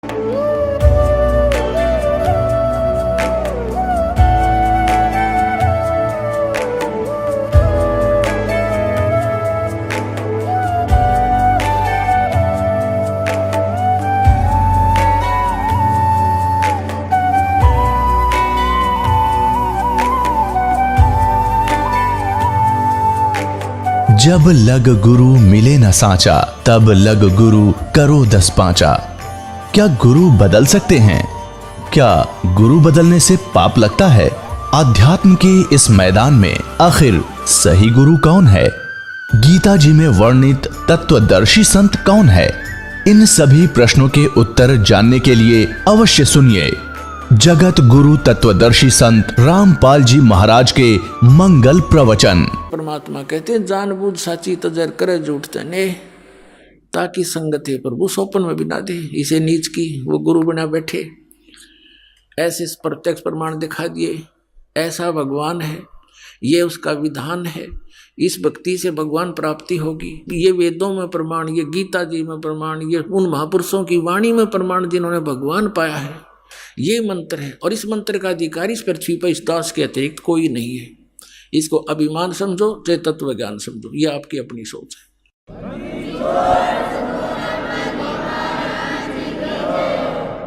जब लग गुरु मिले न सांचा, तब लग गुरु करो 10 पांचा। क्या गुरु बदल सकते हैं? क्या गुरु बदलने से पाप लगता है? आध्यात्म के इस मैदान में आखिर सही गुरु कौन है? गीता जी में वर्णित तत्वदर्शी संत कौन है? इन सभी प्रश्नों के उत्तर जानने के लिए अवश्य सुनिए जगत गुरु तत्वदर्शी संत रामपाल जी महाराज के मंगल प्रवचन। परमात्मा कहते हैं जानबूझ साची तजर करे झूठ तने, ताकि संगत है प्रभु सोपन में बिना दे। इसे नीच की वो गुरु बना बैठे, ऐसे प्रत्यक्ष प्रमाण दिखा दिए, ऐसा भगवान है, ये उसका विधान है, इस भक्ति से भगवान प्राप्ति होगी। ये वेदों में प्रमाण, ये गीता जी में प्रमाण, ये उन महापुरुषों की वाणी में प्रमाण जिन्होंने भगवान पाया है, ये मंत्र है। और इस मंत्र का अधिकारी इस पृथ्वी पर इस दास के अतिरिक्त कोई नहीं है। इसको अभिमान समझो चाहे तत्व ज्ञान समझो, ये आपकी अपनी सोच है।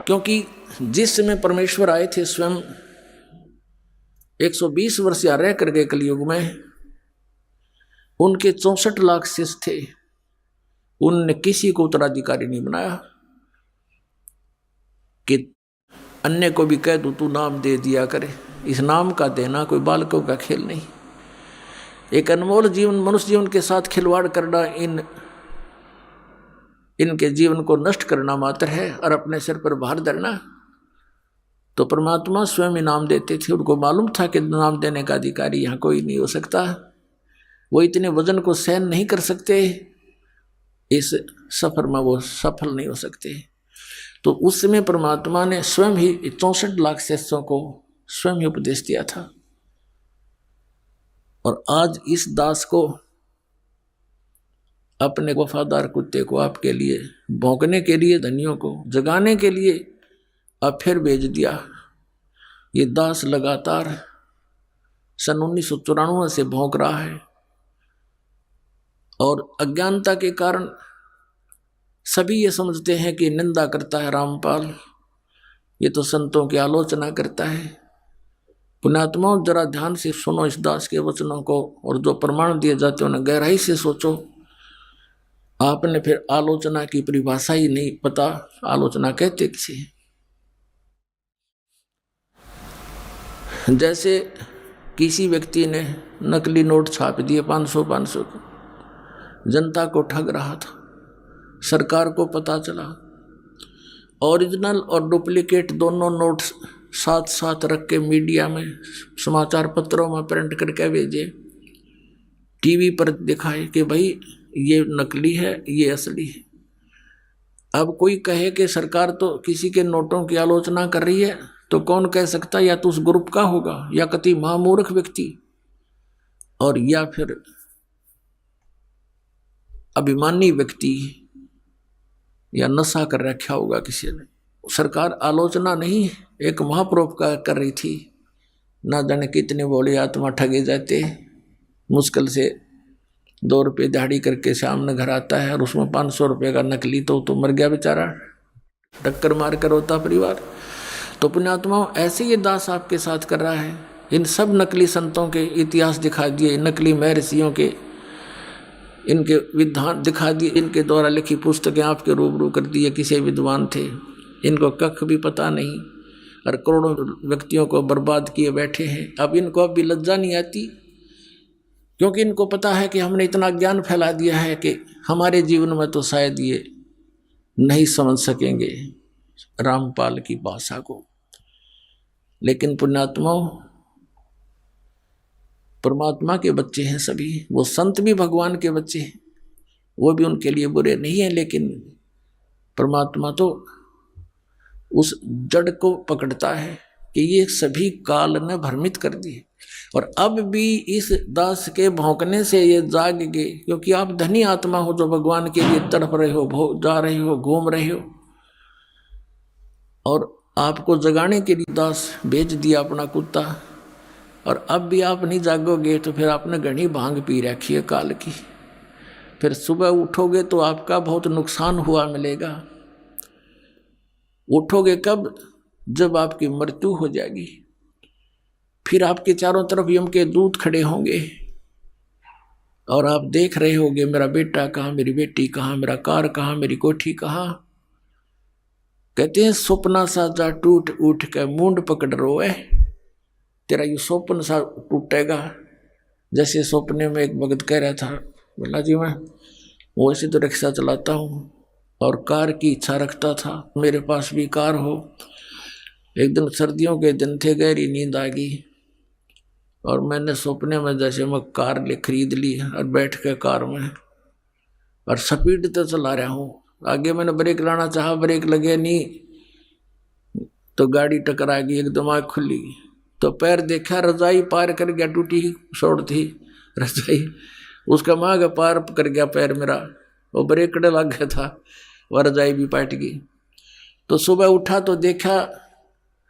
क्योंकि जिस समय परमेश्वर आए थे स्वयं 120 वर्ष या रह करके कलयुग में, उनके 64 लाख शिष्य थे, उनने किसी को उत्तराधिकारी नहीं बनाया कि अन्य को भी कह दो तू नाम दे दिया करे। इस नाम का देना कोई बालकों का खेल नहीं। एक अनमोल जीवन, मनुष्य जीवन के साथ खिलवाड़ करना, इनके जीवन को नष्ट करना मात्र है और अपने सिर पर भार धरना। तो परमात्मा स्वयं इनाम देते थे। उनको मालूम था कि नाम देने का अधिकारी यहाँ कोई नहीं हो सकता, वो इतने वजन को सहन नहीं कर सकते, इस सफर में वो सफल नहीं हो सकते। तो उस समय परमात्मा ने स्वयं ही 64 लाख शिष्यों को स्वयं ही उपदेश दिया था। और आज इस दास को, अपने वफादार कुत्ते को आपके लिए भौंकने के लिए, धनियों को जगाने के लिए अब फिर भेज दिया। ये दास लगातार सन 1994 से भौंक रहा है और अज्ञानता के कारण सभी ये समझते हैं कि निंदा करता है रामपाल, ये तो संतों की आलोचना करता है। पुण्यात्माओं, जरा ध्यान से सुनो इस दास के वचनों को, और जो प्रमाण दिए जाते हैं उन्हें गहराई से सोचो। आपने फिर आलोचना की परिभाषा ही नहीं पता, आलोचना कहते किसे। जैसे किसी व्यक्ति ने नकली नोट छाप दिए 500 के, जनता को ठग रहा था, सरकार को पता चला, ओरिजिनल और डुप्लीकेट दोनों नोट साथ साथ रख के मीडिया में, समाचार पत्रों में प्रिंट करके भेजे, टीवी पर दिखाए कि भाई ये नकली है, ये असली है। अब कोई कहे कि सरकार तो किसी के नोटों की आलोचना कर रही है, तो कौन कह सकता, या तो उस ग्रुप का होगा, या कति महामूर्ख व्यक्ति, और या फिर अभिमानी व्यक्ति, या नशा कर रखा होगा किसी ने। सरकार आलोचना नहीं, एक महापरोपकार कर रही थी। ना जाने कितने बोले आत्मा ठगे जाते, मुश्किल से 2 रुपये दिहाड़ी करके सामने घर आता है और उसमें 500 रुपये का नकली, तो मर गया बेचारा, टक्कर मार कर होता परिवार। तो पुण्यात्माओं, ऐसे ये दास आपके साथ कर रहा है। इन सब नकली संतों के इतिहास दिखा दिए, नकली महर्षियों के इनके विद्वान दिखा दिए, इनके द्वारा लिखी पुस्तकें आपके रूबरू कर दी। किसी विद्वान थे, इनको कख भी पता नहीं, और करोड़ों व्यक्तियों को बर्बाद किए बैठे हैं। अब इनको अब भी लज्जा नहीं आती, क्योंकि इनको पता है कि हमने इतना ज्ञान फैला दिया है कि हमारे जीवन में तो शायद ये नहीं समझ सकेंगे रामपाल की भाषा को। लेकिन पुण्यात्माओं, परमात्मा के बच्चे हैं सभी, वो संत भी भगवान के बच्चे हैं, वो भी उनके लिए बुरे नहीं हैं। लेकिन परमात्मा तो उस जड़ को पकड़ता है कि ये सभी काल ने भ्रमित कर दिए, और अब भी इस दास के भौंकने से ये जाग गए। क्योंकि आप धनी आत्मा हो जो भगवान के लिए तड़प रहे हो, जा रहे हो, घूम रहे हो, और आपको जगाने के लिए दास भेज दिया अपना कुत्ता, और अब भी आप नहीं जागोगे तो फिर आपने घनी भांग पी रखी है काल की, फिर सुबह उठोगे तो आपका बहुत नुकसान हुआ मिलेगा। उठोगे कब? जब आपकी मृत्यु हो जाएगी। फिर आपके चारों तरफ यम के दूत खड़े होंगे और आप देख रहे होगे मेरा बेटा कहाँ, मेरी बेटी कहाँ, मेरा कार कहाँ, मेरी कोठी कहाँ। कहते हैं स्वप्ना सा जा टूट उठ के मूंड पकड़ रोए, तेरा ये स्वप्न सा टूटेगा। जैसे सपने में एक भगत कह रहा था, बोला जी मैं वैसे तो रिक्शा चलाता हूँ और कार की इच्छा रखता था, मेरे पास भी कार हो। एक दिन सर्दियों के दिन थे, गहरी नींद आ गई और मैंने सपने में जैसे मैं कार ले खरीद ली और बैठ के कार में और स्पीड तो चला रहा हूँ। आगे मैंने ब्रेक लाना चाहा, ब्रेक लगे नहीं तो गाड़ी टकरा गई, एकदम आँख खुली तो पैर देखा, रजाई पार कर गया, टूटी शोड़ थी रजाई, उसका माँ का पार कर गया पैर मेरा, वो ब्रेक लग गया था, वह रजाई भी पाट गई। तो सुबह उठा तो देखा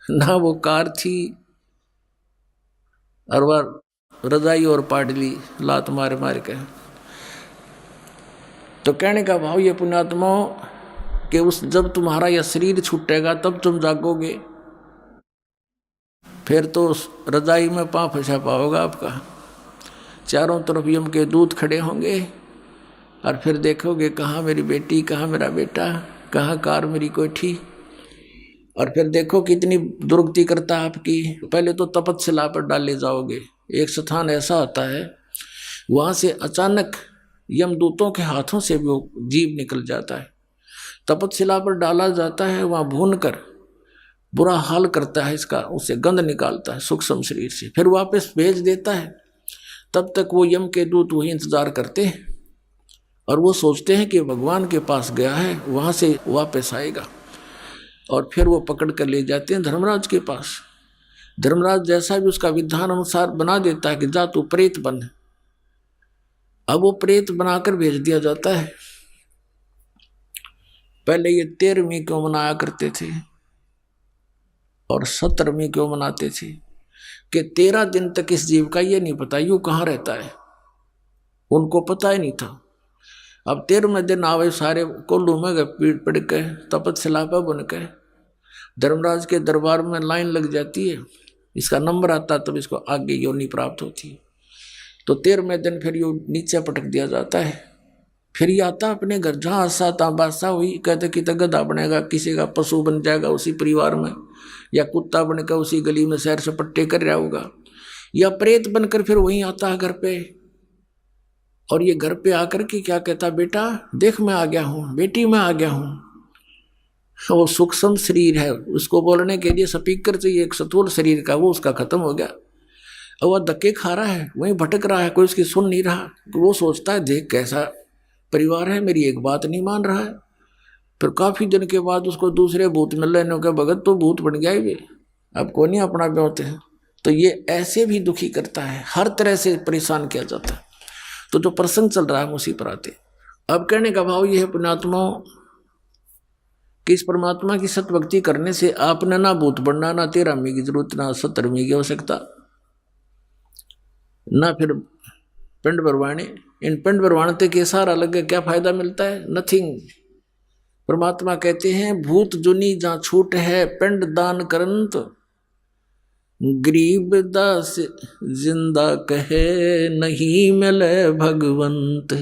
ना वो कार थी और वह रजाई और पाट ली लात मार मार के। तो कहने का भाव ये पुण्यात्माओं कि उस जब तुम्हारा यह शरीर छूटेगा तब तुम जागोगे, फिर तो उस रजाई में पाँव फंसा पाओगा आपका। चारों तरफ यम के दूत खड़े होंगे और फिर देखोगे कहाँ मेरी बेटी, कहाँ मेरा बेटा, कहाँ कार मेरी कोठी। और फिर देखो कितनी दुर्गति करता है आपकी। पहले तो तपस्या पर डाले जाओगे, एक स्थान ऐसा आता है वहाँ से अचानक यमदूतों के हाथों से भी वो जीव निकल जाता है। तपस्या पर डाला जाता है, वहाँ भून कर बुरा हाल करता है इसका, उसे गंध निकालता है सूक्ष्म शरीर से, फिर वापस भेज देता है। तब तक वो यम के दूत वही इंतजार करते हैं और वो सोचते हैं कि भगवान के पास गया है, वहाँ से वापस आएगा, और फिर वो पकड़ कर ले जाते हैं धर्मराज के पास। धर्मराज जैसा भी उसका विधान अनुसार बना देता है कि जा तू प्रेत बन। अब वो प्रेत बनाकर भेज दिया जाता है। पहले ये 13वीं क्यों मनाया करते थे और 17वीं क्यों मनाते थे कि 13 दिन तक इस जीव का ये नहीं पता यूं कहाँ रहता है, उनको पता ही नहीं था। अब 13वें दिन आवे सारे कोल्लू में गए, पीठ पड़ के तपस्या पर बन के धर्मराज के दरबार में लाइन लग जाती है, इसका नंबर आता तब इसको आगे योनि प्राप्त होती है। तो 13वें दिन फिर यो नीचे पटक दिया जाता है। फिर ये आता अपने घर, जहाँ आशा ताबासा हुई कहते कि गधा बनेगा, किसी का पशु बन जाएगा उसी परिवार में, या कुत्ता बनकर उसी गली में सैर सपट्टे कर रहा होगा, या प्रेत बनकर फिर वहीं आता है घर पे। और ये घर पे आकर के क्या कहता, बेटा देख मैं आ गया हूँ, बेटी मैं आ गया हूँ। वो सूक्ष्म शरीर है, उसको बोलने के लिए स्पीकर चाहिए एक स्थूल शरीर का, वो उसका खत्म हो गया। और वह धक्के खा रहा है, वहीं भटक रहा है, कोई उसकी सुन नहीं रहा। वो सोचता है देख कैसा परिवार है, मेरी एक बात नहीं मान रहा है। फिर काफी दिन के बाद उसको दूसरे भूत मिल रहे हैं, भगत तो भूत बन गया ही, अब को नहीं अपना ब्योते हैं। तो ये ऐसे भी दुखी करता है, हर तरह से परेशान किया जाता है। तो जो प्रसंग चल रहा है उसी पर आते। अब कहने का भाव यह है पुण्यात्माओं कि इस परमात्मा की सतभक्ति करने से आपने ना भूत बनना, ना 13वीं की जरूरत, ना 17वीं की आवश्यकता, ना फिर पिंड भरवाने। इन पिंड भरवाने के सारा लगे क्या फायदा मिलता है? नथिंग। परमात्मा कहते हैं भूत जुनी जहाँ छूट है पिंड दान करंत, गरीब दास जिंदा कहे नहीं मिले भगवंत।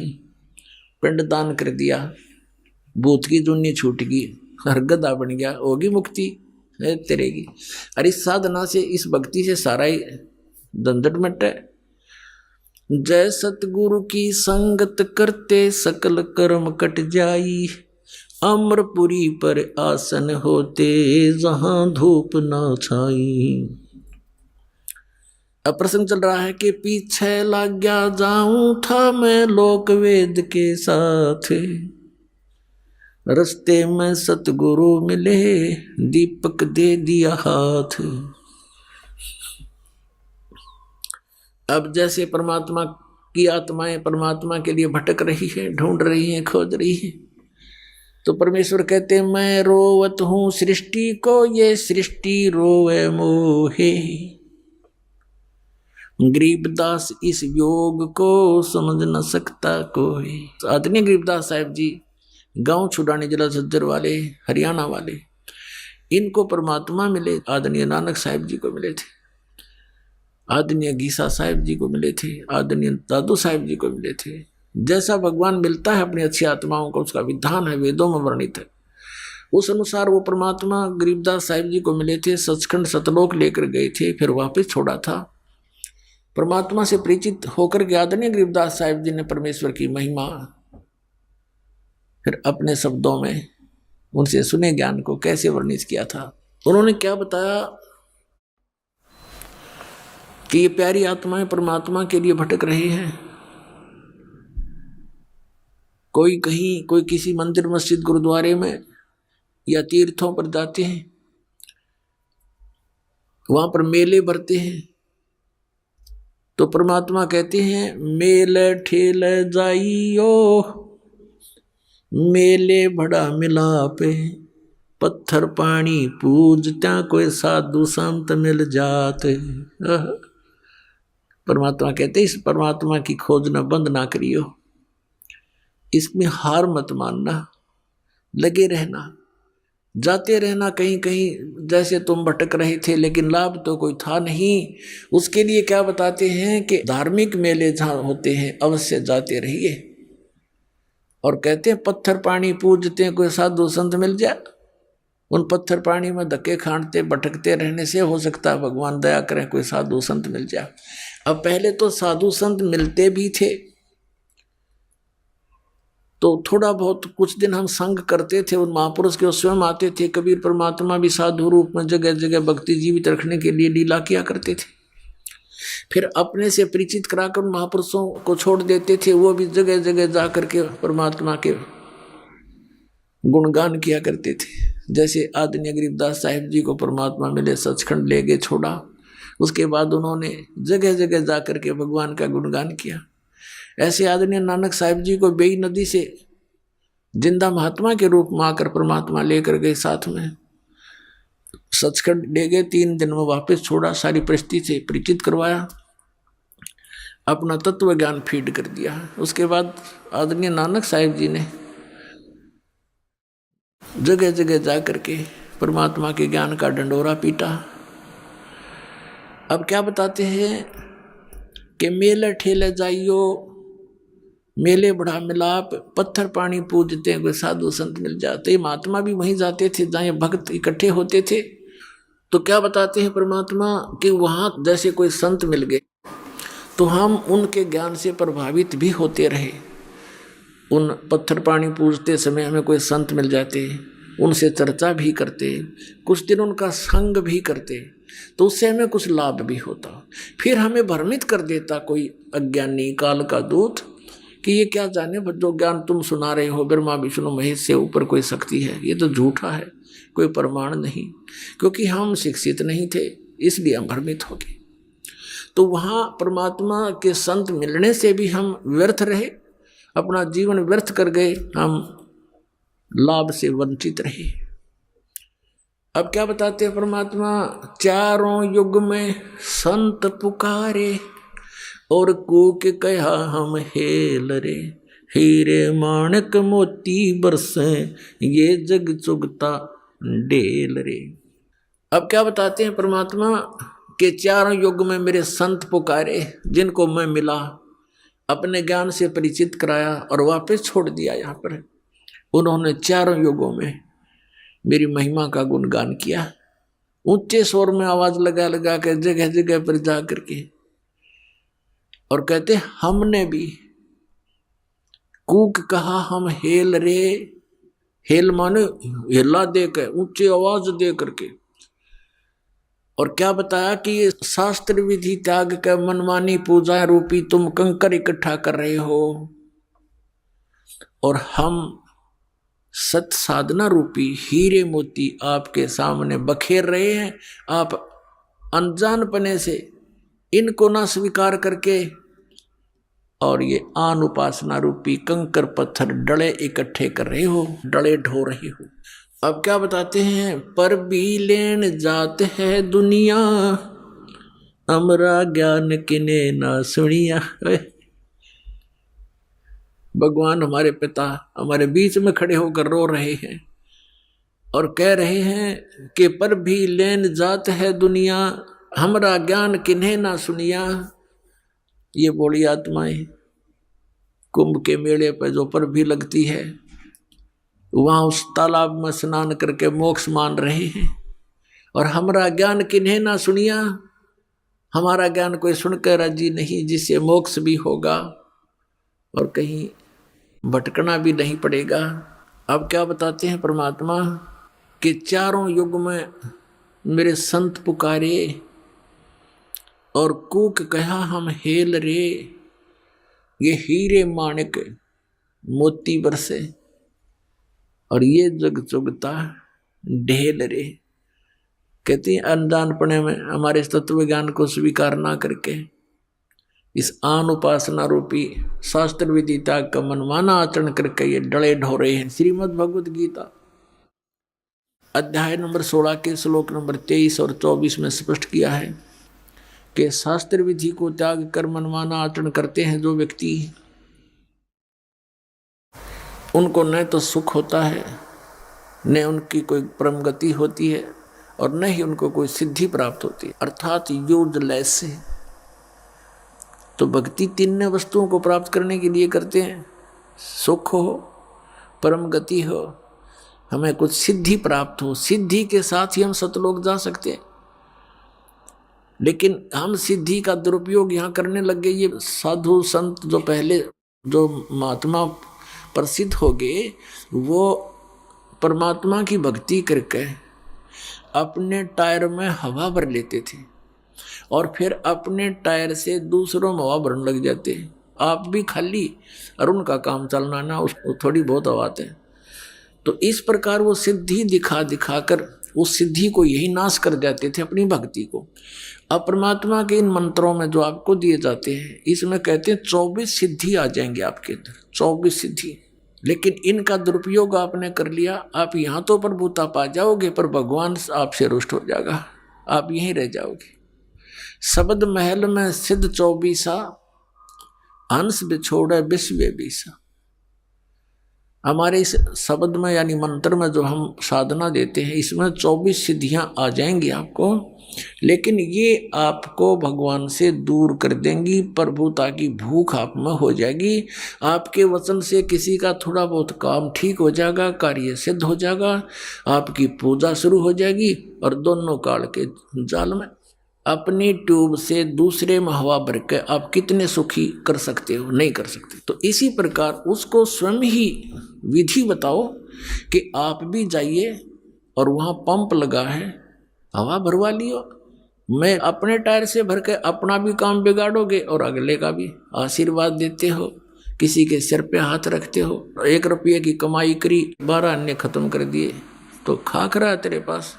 पिंड दान कर दिया, भूत की जुनी छूट गई, हर गदा बन गया, होगी मुक्ति तेरे की। अरे इस साधना से, इस भक्ति से सारा ही दंडट मिटे। जय सतगुरु की संगत करते सकल कर्म कट जाई, अमरपुरी पर आसन होते जहां धूप ना छाई। अब प्रसंग चल रहा है कि पीछे लग गया जाऊं था मैं लोक वेद के साथ, रस्ते में सतगुरु मिले दीपक दे दिया हाथ। अब जैसे परमात्मा की आत्माएं परमात्मा के लिए भटक रही है, ढूंढ रही हैं, खोज रही है, तो परमेश्वर कहते मैं रोवत हूं सृष्टि को, ये सृष्टि रोवे मोहे। गरीबदास इस योग को समझ न सकता कोई। आदरणीय गरीबदास साहब जी गांव छुड़ाने जिला झज्जर वाले, हरियाणा वाले, इनको परमात्मा मिले, आदरणीय नानक साहब जी को मिले थे, आदरणीय गीसा साहब जी को मिले थे, आदरणीय दादू साहब जी को मिले थे। जैसा भगवान मिलता है अपनी अच्छी आत्माओं को, उसका विधान है, वेदों में वर्णित है। उस अनुसार वो परमात्मा गरीबदास साहब जी को मिले थे, सचखंड सतलोक लेकर गए थे, फिर वापस छोड़ा था। परमात्मा से परिचित होकर के आदरणीय गरीबदास साहब जी ने परमेश्वर की महिमा फिर अपने शब्दों में उनसे सुने ज्ञान को कैसे वर्णित किया था। उन्होंने क्या बताया कि ये प्यारी आत्माएं परमात्मा के लिए भटक रही हैं। कोई कहीं, कोई किसी मंदिर मस्जिद गुरुद्वारे में या तीर्थों पर जाते हैं, वहां पर मेले भरते हैं, तो परमात्मा कहते हैं मेले ठेल जाइयो, मेले बड़ा मिलापे, पत्थर पानी पूजत्या कोई साधु संत मिल जाते। परमात्मा कहते इस परमात्मा की खोज न बंद ना करियो, इसमें हार मत मानना, लगे रहना, जाते रहना कहीं कहीं। जैसे तुम भटक रहे थे लेकिन लाभ तो कोई था नहीं। उसके लिए क्या बताते हैं कि धार्मिक मेले जहाँ होते हैं अवश्य जाते रहिए। और कहते हैं पत्थर पानी पूजते हैं, कोई साधु संत मिल जाए। उन पत्थर पानी में धक्के खांडते भटकते रहने से हो सकता है भगवान दया करें कोई साधु संत मिल जाए। अब पहले तो साधु संत मिलते भी थे, तो थोड़ा बहुत कुछ दिन हम संग करते थे उन महापुरुष के, स्वयं आते थे। कबीर परमात्मा भी साधु रूप में जगह जगह भक्ति जीवित रखने के लिए लीला किया करते थे। फिर अपने से परिचित कराकर उन महापुरुषों को छोड़ देते थे, वो भी जगह जगह जा करके परमात्मा के गुणगान किया करते थे। जैसे आदरणीय गरीबदास साहिब जी को परमात्मा मिले, सचखंड ले गए, छोड़ा, उसके बाद उन्होंने जगह जगह जा करके भगवान का गुणगान किया। ऐसे आदरणीय नानक साहिब जी को बेई नदी से जिंदा महात्मा के रूप में आकर परमात्मा लेकर गए, साथ में सचखंड ले गए, 3 दिन में वापस छोड़ा, सारी परिस्थिति से परिचित करवाया, अपना तत्व ज्ञान फीड कर दिया। उसके बाद आदरणीय नानक साहिब जी ने जगह जगह जा करके परमात्मा के ज्ञान का डंडोरा पीटा। अब क्या बताते हैं कि मेले ठेले जाइयो, मेले बड़ा मिलाप, पत्थर पानी पूजते हैं, कोई साधु संत मिल जाते। महात्मा भी वहीं जाते थे जहाँ भक्त इकट्ठे होते थे। तो क्या बताते हैं परमात्मा कि वहाँ जैसे कोई संत मिल गए तो हम उनके ज्ञान से प्रभावित भी होते रहे। उन पत्थर पानी पूजते समय हमें कोई संत मिल जाते, उनसे चर्चा भी करते, कुछ दिन उनका संग भी करते, तो उससे हमें कुछ लाभ भी होता। फिर हमें भ्रमित कर देता कोई अज्ञानी काल का दूत कि ये क्या जाने, जो ज्ञान तुम सुना रहे हो ब्रह्मा विष्णु महेश से ऊपर कोई शक्ति है, ये तो झूठा है, कोई प्रमाण नहीं। क्योंकि हम शिक्षित नहीं थे इसलिए हम भ्रमित हो गए। तो वहाँ परमात्मा के संत मिलने से भी हम व्यर्थ रहे, अपना जीवन व्यर्थ कर गए, हम लाभ से वंचित रहे। अब क्या बताते हैं परमात्मा, चारों युग में संत पुकारे और कूक कहा हम हेल रे, हीरे माणक मोती बरसे ये जग चुगता डेल रे। अब क्या बताते हैं परमात्मा के चारों युग में मेरे संत पुकारे, जिनको मैं मिला, अपने ज्ञान से परिचित कराया और वापस छोड़ दिया। यहाँ पर उन्होंने चारों युगों में मेरी महिमा का गुणगान किया, ऊंचे स्वर में आवाज लगा लगा कर जगह जगह पर जा करके, और कहते हमने भी कूक कहा हम हेल रे, हेल माने हिला दे कर, ऊंची आवाज दे करके। और क्या बताया कि ये शास्त्र विधि त्याग कर मनमानी पूजा रूपी तुम कंकर इकट्ठा कर रहे हो, और हम सत साधना रूपी हीरे मोती आपके सामने बखेर रहे हैं। आप अनजानपने से इनको ना स्वीकार करके और ये आन उपासना रूपी कंकर पत्थर डले इकट्ठे कर रहे हो, डले ढो रहे हो। अब क्या बताते हैं, पर भी लेन जात है दुनिया, अमरा ज्ञान किने ना सुनिया। भगवान हमारे पिता हमारे बीच में खड़े होकर रो रहे हैं और कह रहे हैं कि पर भी लेन जात है दुनिया, हमरा ज्ञान किन्हें ना सुनिया। ये बोली आत्माएं कुंभ के मेले पर जो पर भी लगती है, वहां उस तालाब में स्नान करके मोक्ष मान रहे हैं, और हमरा ज्ञान किन्हें ना सुनिया, हमारा ज्ञान कोई सुनकर राजी नहीं, जिससे मोक्ष भी होगा और कहीं भटकना भी नहीं पड़ेगा। अब क्या बताते हैं परमात्मा कि चारों युग में मेरे संत पुकारे और कूक कहा हम हेल रे, ये हीरे माणिक मोती बरसे और ये जग चुगता ढेल रे। कहती अनजानपने में हमारे तत्व ज्ञान को स्वीकार ना करके इस आन उपासना रूपी शास्त्र विदिता का मनमाना आचरण करके ये डले ढो रहे हैं। श्रीमद् भगवद गीता अध्याय नंबर 16 के श्लोक नंबर 23 और 24 में स्पष्ट किया है कि शास्त्र विधि को त्याग कर मनमाना आचरण करते हैं जो व्यक्ति, उनको न तो सुख होता है, न उनकी कोई परम गति होती है, और न ही उनको कोई सिद्धि प्राप्त होती है, अर्थात यूजलेस है। तो भक्ति तीन वस्तुओं को प्राप्त करने के लिए करते हैं, सुख हो, परम गति हो, हमें कुछ सिद्धि प्राप्त हो। सिद्धि के साथ ही हम सतलोक जा सकते हैं, लेकिन हम सिद्धि का दुरुपयोग यहाँ करने लग गए। ये साधु संत जो पहले जो महात्मा प्रसिद्ध हो गए, वो परमात्मा की भक्ति करके अपने टायर में हवा भर लेते थे और फिर अपने टायर से दूसरों में हवा भरने लग जाते। आप भी खाली और उनका काम चलना ना, उसको थोड़ी बहुत हवा आते हैं। तो इस प्रकार वो सिद्धि दिखा दिखा कर उस सिद्धि को यही नाश कर जाते थे, अपनी भक्ति को। अब परमात्मा के इन मंत्रों में जो आपको दिए जाते हैं, इसमें कहते हैं 24 सिद्धि आ जाएंगे आपके अंदर, 24 सिद्धि। लेकिन इनका दुरुपयोग आपने कर लिया, आप यहाँ तो प्रभुता पा जाओगे, पर भगवान आपसे रुष्ट हो जाएगा, आप यहीं रह जाओगे। शब्द महल में सिद्ध 24, हंस बिछोड़े विश्व बीसा। हमारे इस शब्द में यानी मंत्र में जो हम साधना देते हैं, इसमें 24 सिद्धियां आ जाएंगी आपको, लेकिन ये आपको भगवान से दूर कर देंगी। प्रभुता की भूख आप में हो जाएगी। आपके वचन से किसी का थोड़ा बहुत काम ठीक हो जाएगा, कार्य सिद्ध हो जाएगा, आपकी पूजा शुरू हो जाएगी, और दोनों काल के जाल में अपनी ट्यूब से दूसरे में हवा भर के आप कितने सुखी कर सकते हो? नहीं कर सकते। तो इसी प्रकार उसको स्वयं ही विधि बताओ कि आप भी जाइए और वहाँ पंप लगा है, हवा भरवा लियो। मैं अपने टायर से भर के अपना भी काम बिगाड़ोगे और अगले का भी। आशीर्वाद देते हो, किसी के सिर पे हाथ रखते हो, 1 रुपये की कमाई करी, 12 अन्य खत्म कर दिए, तो खाक रहा है तेरे पास।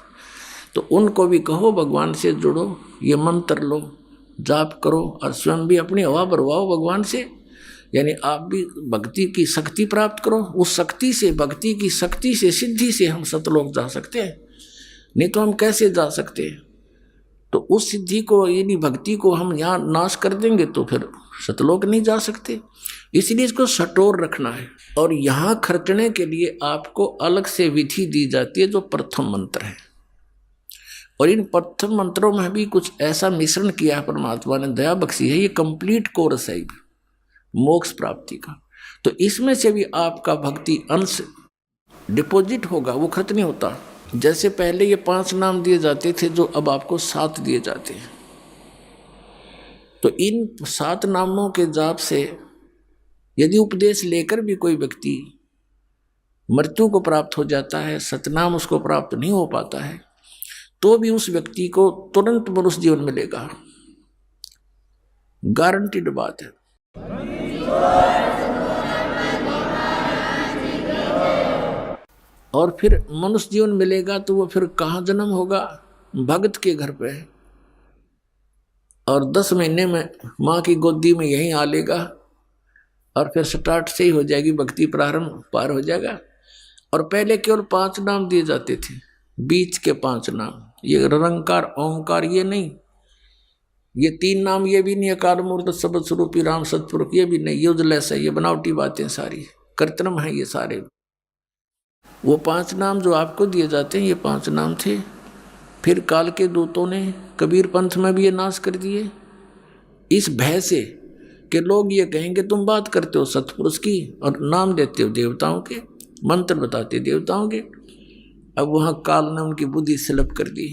तो उनको भी कहो भगवान से जुड़ो, ये मंत्र लो, जाप करो, और स्वयं भी अपनी हवा भरवाओ भगवान से। यानी आप भी भक्ति की शक्ति प्राप्त करो। उस शक्ति से, भक्ति की शक्ति से, सिद्धि से हम सतलोक जा सकते हैं, नहीं तो हम कैसे जा सकते हैं? तो उस सिद्धि को, यदि भक्ति को हम यहाँ नाश कर देंगे तो फिर सतलोक नहीं जा सकते। इसलिए इसको सटोर रखना है। और यहाँ खर्चने के लिए आपको अलग से विधि दी जाती है, जो प्रथम मंत्र है। और इन प्रथम मंत्रों में भी कुछ ऐसा मिश्रण किया है, परमात्मा ने दया बख्शी है। ये कंप्लीट कोर्स है मोक्ष प्राप्ति का। तो इसमें से भी आपका भक्ति अंश डिपॉजिट होगा, वो खर्च नहीं होता। जैसे पहले ये 5 नाम दिए जाते थे, जो अब आपको 7 दिए जाते हैं। तो इन 7 नामों के जाप से यदि उपदेश लेकर भी कोई व्यक्ति मृत्यु को प्राप्त हो जाता है, सतनाम उसको प्राप्त नहीं हो पाता है, तो भी उस व्यक्ति को तुरंत मनुष्य जीवन मिलेगा। गारंटीड बात है। और फिर मनुष्य जीवन मिलेगा तो वो फिर कहाँ जन्म होगा? भगत के घर पे, और 10 महीने में माँ की गोदी में यहीं आ लेगा। और फिर स्टार्ट से ही हो जाएगी भक्ति, प्रारंभ पार हो जाएगा। और पहले केवल 5 नाम दिए जाते थे, बीच के 5 नाम, ये निरंकार ओंकार ये नहीं, ये 3 नाम ये भी नहीं, अकाल मूर्त शब्द स्वरूपी राम सतपुरुष ये भी नहीं, यूजलेस है, ये बनावटी बातें सारी, कृत्रिम है ये सारे। वो 5 नाम जो आपको दिए जाते हैं ये 5 नाम थे। फिर काल के दूतों ने कबीर पंथ में भी ये नाश कर दिए, इस भय से कि लोग ये कहेंगे तुम बात करते हो सतपुरुष की और नाम देते हो देवताओं के, मंत्र बताते देवताओं के। अब वहाँ काल ने उनकी बुद्धि स्लप कर दी,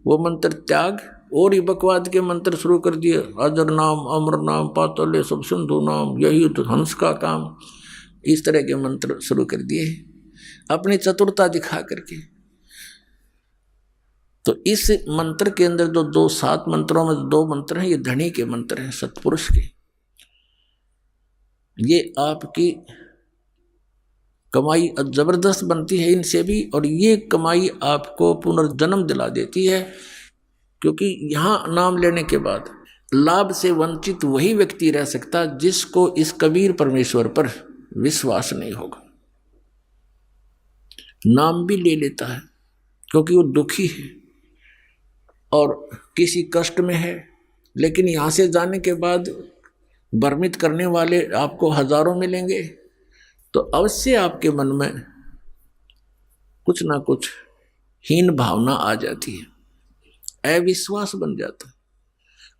वो मंत्र त्याग और ही बकवाद के मंत्र शुरू कर दिए, अजर नाम, अमर नाम, पातल्य सब सिंधु नाम, यही तो हंस का काम, इस तरह के मंत्र शुरू कर दिए अपनी चतुरता दिखा करके। तो इस मंत्र के अंदर जो 7 मंत्रों में 2 मंत्र हैं, ये धनी के मंत्र हैं, सतपुरुष के। ये आपकी कमाई जबरदस्त बनती है इनसे भी, और ये कमाई आपको पुनर्जन्म दिला देती है, क्योंकि यहाँ नाम लेने के बाद लाभ से वंचित वही व्यक्ति रह सकता जिसको इस कबीर परमेश्वर पर विश्वास नहीं होगा। नाम भी ले लेता है क्योंकि वो दुखी है और किसी कष्ट में है, लेकिन यहाँ से जाने के बाद भ्रमित करने वाले आपको हजारों मिलेंगे, तो अवश्य आपके मन में कुछ ना कुछ हीन भावना आ जाती है, अविश्वास बन जाता है।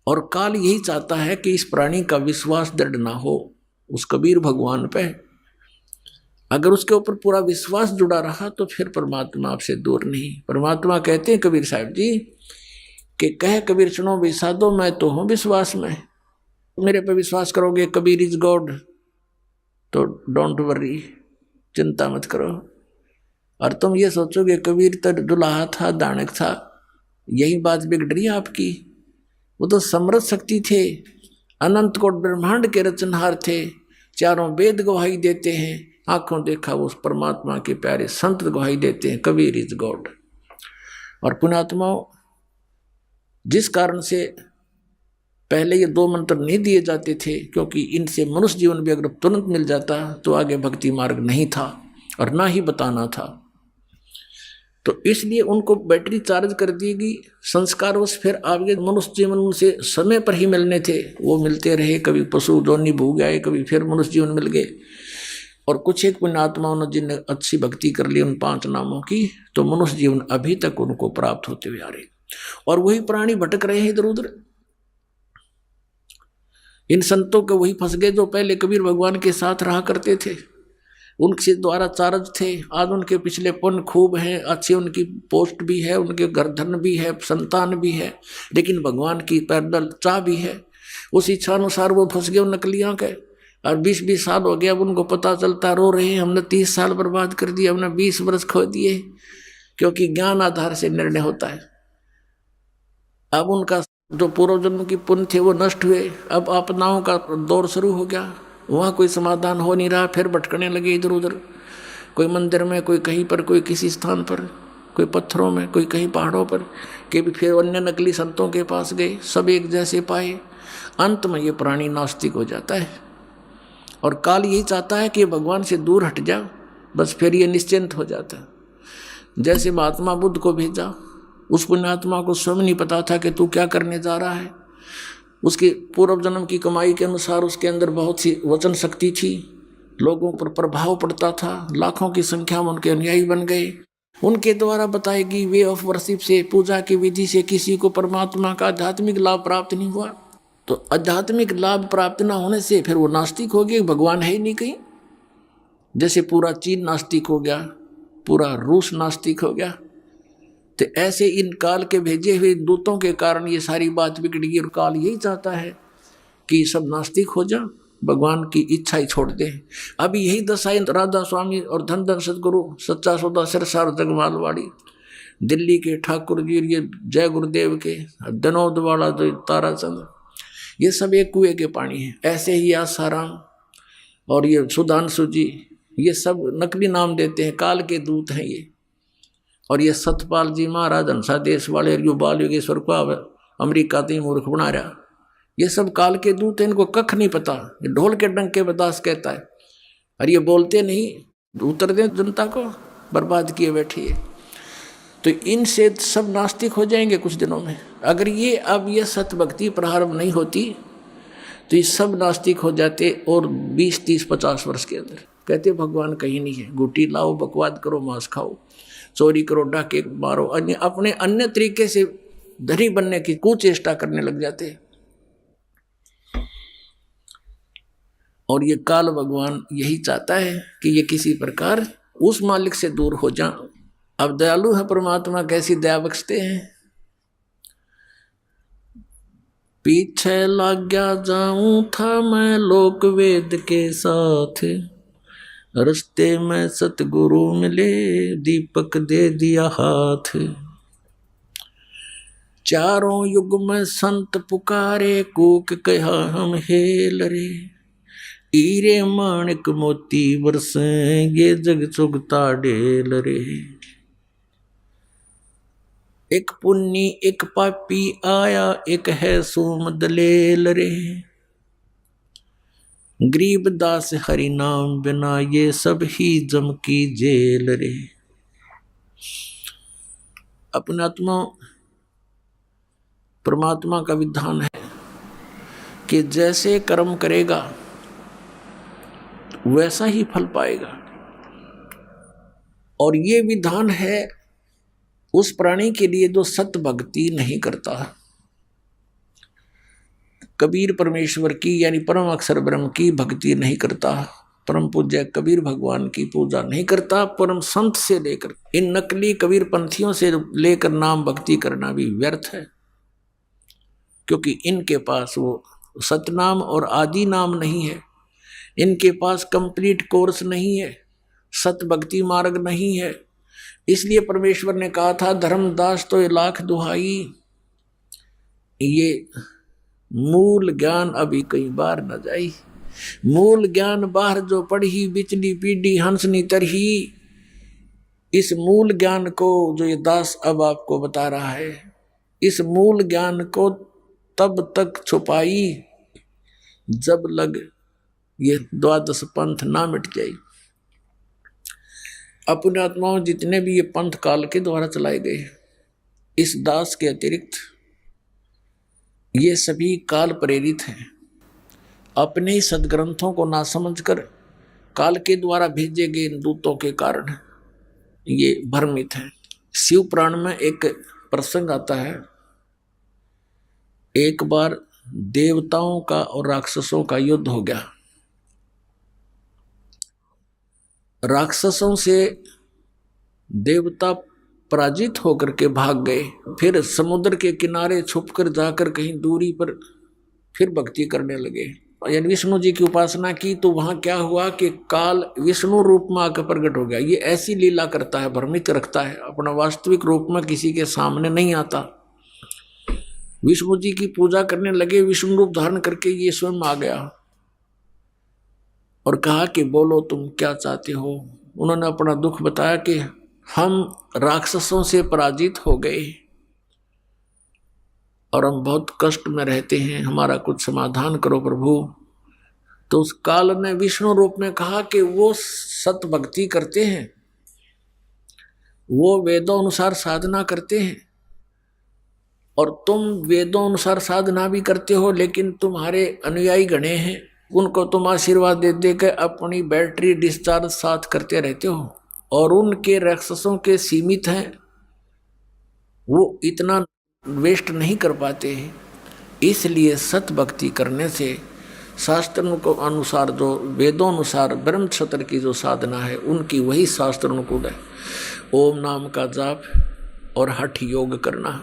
और काल यही चाहता है कि इस प्राणी का विश्वास दृढ़ ना हो उस कबीर भगवान पे। अगर उसके ऊपर पूरा विश्वास जुड़ा रहा तो फिर परमात्मा आपसे दूर नहीं। परमात्मा कहते हैं कबीर साहब जी कि कह कबीर सुनो भी साधो, मैं तो हूं विश्वास में, मेरे पे विश्वास करोगे कबीर इज गॉड, तो डोंट वरी, चिंता मत करो। और तुम ये सोचोगे कबीर तो दुल्हा था, दानक था, यही बात बिगड़ रही है आपकी। वो तो समृद्ध शक्ति थे, अनंत कोट ब्रह्मांड के रचनहार थे, चारों वेद गवाही देते हैं, आंखों देखा वो उस परमात्मा के प्यारे संत गवाही देते हैं कबीर इज गॉड। और पुण्यात्माओं, जिस कारण से पहले ये 2 मंत्र नहीं दिए जाते थे, क्योंकि इनसे मनुष्य जीवन भी अगर तुरंत मिल जाता तो आगे भक्ति मार्ग नहीं था और ना ही बताना था। तो इसलिए उनको बैटरी चार्ज कर दी गई, संस्कार उस फिर आगे मनुष्य जीवन उनसे समय पर ही मिलने थे, वो मिलते रहे, कभी पशु जोनी भूग गए, कभी फिर मनुष्य जीवन मिल गए। और कुछ एक पुण्यात्माओं ने जिनने अच्छी भक्ति कर ली उन 5 नामों की, तो मनुष्य जीवन अभी तक उनको प्राप्त होते हुए आ रहे, और वही प्राणी भटक रहे हैं इधर उधर। इन संतों के वही फंस गए जो पहले कबीर भगवान के साथ रहा करते थे, उनके द्वारा चार्ज थे। आज उनके पिछले पुण्य खूब हैं, अच्छी उनकी पोस्ट भी है, उनके घर धन भी है, संतान भी है, लेकिन भगवान की पैदल चाह भी है। उस इच्छा अनुसार वो फंस गए नकलियां के, और 20-20 साल हो गया। अब उनको पता चलता, रो रहे हैं हमने 30 साल बर्बाद कर दिए, हमने 20 वर्ष खो दिए, क्योंकि ज्ञान आधार से निर्णय होता है। अब उनका जो पूर्व जन्म की पुण्य थे वो नष्ट हुए, अब आपदाओं का दौर शुरू हो गया, वहाँ कोई समाधान हो नहीं रहा, फिर भटकने लगे इधर उधर, कोई मंदिर में, कोई कहीं पर, कोई किसी स्थान पर, कोई पत्थरों में, कोई कहीं पहाड़ों पर, कि फिर अन्य नकली संतों के पास गए, सब एक जैसे पाए। अंत में ये प्राणी नास्तिक हो जाता है, और काल यही चाहता है कि भगवान से दूर हट जा, बस फिर ये निश्चिंत हो जाता है। जैसे महात्मा बुद्ध को भेजा, उस पुण्यात्मा को स्वयं नहीं पता था कि तू क्या करने जा रहा है। उसके पूर्व जन्म की कमाई के अनुसार उसके अंदर बहुत सी वचन शक्ति थी, लोगों पर प्रभाव पड़ता था, लाखों की संख्या में उनके अनुयायी बन गए। उनके द्वारा बताई गई वे ऑफ वर्शिप से, पूजा की विधि से किसी को परमात्मा का आध्यात्मिक लाभ प्राप्त नहीं हुआ। तो आध्यात्मिक लाभ प्राप्त न होने से फिर वो नास्तिक हो गए, भगवान है ही नहीं कहीं। जैसे पूरा चीन नास्तिक हो गया, पूरा रूस नास्तिक हो गया, तो ऐसे इन काल के भेजे हुए दूतों के कारण ये सारी बात बिगड़ी। और काल यही चाहता है कि सब नास्तिक हो जा, भगवान की इच्छा ही छोड़ दे। अभी यही दशा राधा स्वामी और धन धन सदगुरु सच्चा सौदा सिरसार जगमालवाड़ी, दिल्ली के ठाकुर जी, ये जय गुरुदेव के दनौद वाला जो ताराचंद, ये सब एक कुएं के पानी है। ऐसे ही आसाराम और ये सुधांशु जी, ये सब नकली नाम देते हैं, काल के दूत हैं ये। और ये सतपाल जी महाराज हंसा देश वाले, यो बाल योगेश्वर को अमेरिका तीन मूर्ख बना रहा, ये सब काल के दूत हैं, इनको कख नहीं पता, ये ढोल के डंके बर्दाश्त कहता है, और ये बोलते नहीं, उतर दे जनता को, बर्बाद किए बैठी है। तो इनसे सब नास्तिक हो जाएंगे कुछ दिनों में। अगर ये अब ये सत्य भक्ति प्रारंभ नहीं होती तो ये सब नास्तिक हो जाते, और 20, 30, 50 वर्ष के अंदर। कहते भगवान कहीं नहीं है, गुटी लाओ, बकवाद करो, मांस खाओ, चोरी करो, डाके मारो, अपने अन्य तरीके से धनी बनने की कुचेष्टा करने लग जाते। और ये काल भगवान यही चाहता है कि ये किसी प्रकार उस मालिक से दूर हो जा। अब दयालु है परमात्मा, कैसी दया बख्शते हैं। पीछे लग गया जाऊं था मैं लोक वेद के साथ, रस्ते में सतगुरु मिले, दीपक दे दिया हाथ। चारों युग में संत पुकारे, कूक कहा हम हेल रे, हीरे माणिक मोती बरसेंगे, जग चुगता ढेल रे। एक पुन्नी एक पापी आया, एक है सोम दलेल रे, गरीब दास हरि नाम बिना, ये सब ही जम की जेल रे। अपने आत्मा परमात्मा का विधान है कि जैसे कर्म करेगा वैसा ही फल पाएगा, और ये विधान है उस प्राणी के लिए जो सत भक्ति नहीं करता। कबीर परमेश्वर की यानी परम अक्षर ब्रह्म की भक्ति नहीं करता, परम पूज्य कबीर भगवान की पूजा नहीं करता, परम संत से लेकर इन नकली कबीर पंथियों से लेकर नाम भक्ति करना भी व्यर्थ है, क्योंकि इनके पास वो सतनाम और आदि नाम नहीं है, इनके पास कंप्लीट कोर्स नहीं है, सत भक्ति मार्ग नहीं है। इसलिए परमेश्वर ने कहा था, धर्मदास तो ये लाख दुहाई, ये मूल ज्ञान अभी कई बार न जाई। मूल ज्ञान बाहर जो पढ़ी, बिचली पीढ़ी हंसनी तरही, इस मूल ज्ञान को जो ये दास अब आपको बता रहा है, इस मूल ज्ञान को तब तक छुपाई जब लग ये द्वादश पंथ ना मिट जाए। अपने आत्माओं जितने भी ये पंथ काल के द्वारा चलाए गए, इस दास के अतिरिक्त ये सभी काल प्रेरित हैं। अपने ही सदग्रंथों को ना समझकर काल के द्वारा भेजे गए इन दूतों के कारण ये भ्रमित हैं। शिव पुराण में एक प्रसंग आता है, एक बार देवताओं का और राक्षसों का युद्ध हो गया। राक्षसों से देवता पराजित होकर के भाग गए, फिर समुद्र के किनारे छुपकर जाकर कहीं दूरी पर फिर भक्ति करने लगे, यानी विष्णु जी की उपासना की। तो वहां क्या हुआ कि काल विष्णु रूप में आकर प्रकट हो गया। ये ऐसी लीला करता है, भ्रमित रखता है, अपना वास्तविक रूप में किसी के सामने नहीं आता। विष्णु जी की पूजा करने लगे, विष्णु रूप धारण करके ये स्वयं आ गया और कहा कि बोलो तुम क्या चाहते हो। उन्होंने अपना दुख बताया कि हम राक्षसों से पराजित हो गए और हम बहुत कष्ट में रहते हैं, हमारा कुछ समाधान करो प्रभु। तो उस काल ने विष्णु रूप में कहा कि वो सत भक्ति करते हैं, वो वेदों अनुसार साधना करते हैं, और तुम वेदों अनुसार साधना भी करते हो, लेकिन तुम्हारे अनुयायी गणे हैं, उनको तुम आशीर्वाद दे दे के अपनी बैटरी डिस्चार्ज साथ करते रहते हो, और उनके राक्षसों के सीमित हैं, वो इतना वेस्ट नहीं कर पाते हैं। इसलिए सत भक्ति करने से शास्त्रों को अनुसार, जो वेदों अनुसार ब्रह्म क्षत्र की जो साधना है, उनकी वही शास्त्र अनुकूल है। ओम नाम का जाप और हठ योग करना,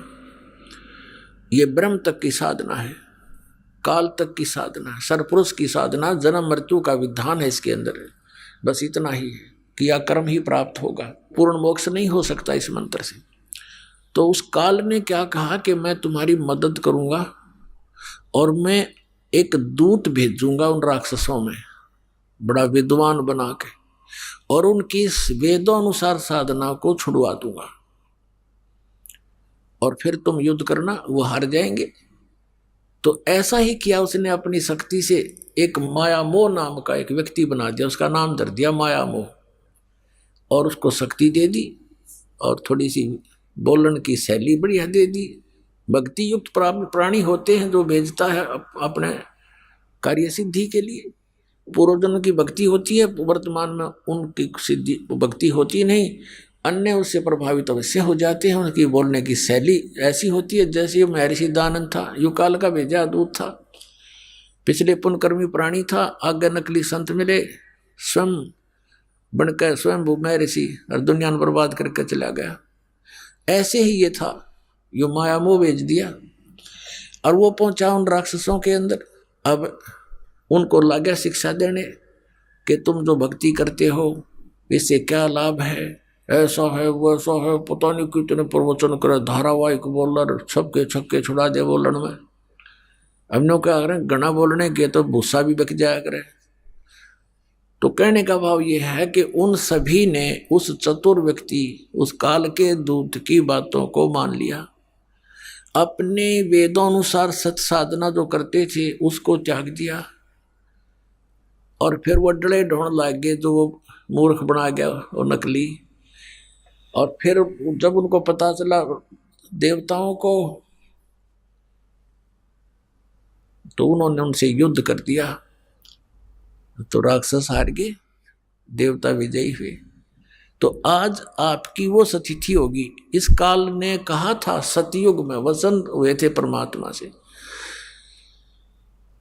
ये ब्रह्म तक की साधना है, काल तक की साधना, सरपुरुष की साधना, जन्म मृत्यु का विधान है इसके अंदर। बस इतना ही है, किया कर्म ही प्राप्त होगा, पूर्ण मोक्ष नहीं हो सकता इस मंत्र से। तो उस काल ने क्या कहा कि मैं तुम्हारी मदद करूंगा और मैं एक दूत भेजूंगा उन राक्षसों में, बड़ा विद्वान बना के, और उनकी वेदों अनुसार साधना को छुड़वा दूंगा, और फिर तुम युद्ध करना, वो हार जाएंगे, तो ऐसा ही किया उसने, अपनी शक्ति से एक माया मोह नाम का एक व्यक्ति बना दिया, उसका नाम धर दिया माया मोह, और उसको शक्ति दे दी और थोड़ी सी बोलन की शैली बढ़िया दे दी। भक्ति युक्त प्राणी होते हैं जो भेजता है अपने कार्य सिद्धि के लिए। पूर्वजन्म की भक्ति होती है, वर्तमान में उनकी सिद्धि भक्ति होती नहीं, अन्य उससे प्रभावित अवश्य हो जाते हैं। उनकी बोलने की शैली ऐसी होती है जैसे महर्षि दयानंद था, युगकाल का भेजा दूत था, पिछले पुण्यकर्मी प्राणी था, आगे नकली संत मिले, स्वयं बनकर स्वयं महर्षि और दुनिया में बर्बाद करके चला गया। ऐसे ही ये था, यो माया मोह भेज दिया और वो पहुंचा उन राक्षसों के अंदर। अब उनको लगा शिक्षा देने कि तुम जो भक्ति करते हो इससे क्या लाभ है, ऐसा है वैसा है, पता नहीं कितने प्रवचन करे, धारावाहिक बोलर छक्के छक्के छुड़ा दे बोलन में। हमने क्या करें, घना बोलने के तो भूसा भी बक जाया करे। तो कहने का भाव यह है कि उन सभी ने उस चतुर व्यक्ति, उस काल के दूत की बातों को मान लिया, अपने वेदों अनुसार सत साधना जो करते थे उसको त्याग दिया, और फिर वो डले ढूंढ लग गए जो वो मूर्ख बना गया वो नकली। और फिर जब उनको पता चला देवताओं को, तो उन्होंने उनसे युद्ध कर दिया, तो राक्षस हार गए, देवता विजयी हुए। तो आज आपकी वो सतिथि होगी। इस काल ने कहा था, सतयुग में वचन हुए थे परमात्मा से,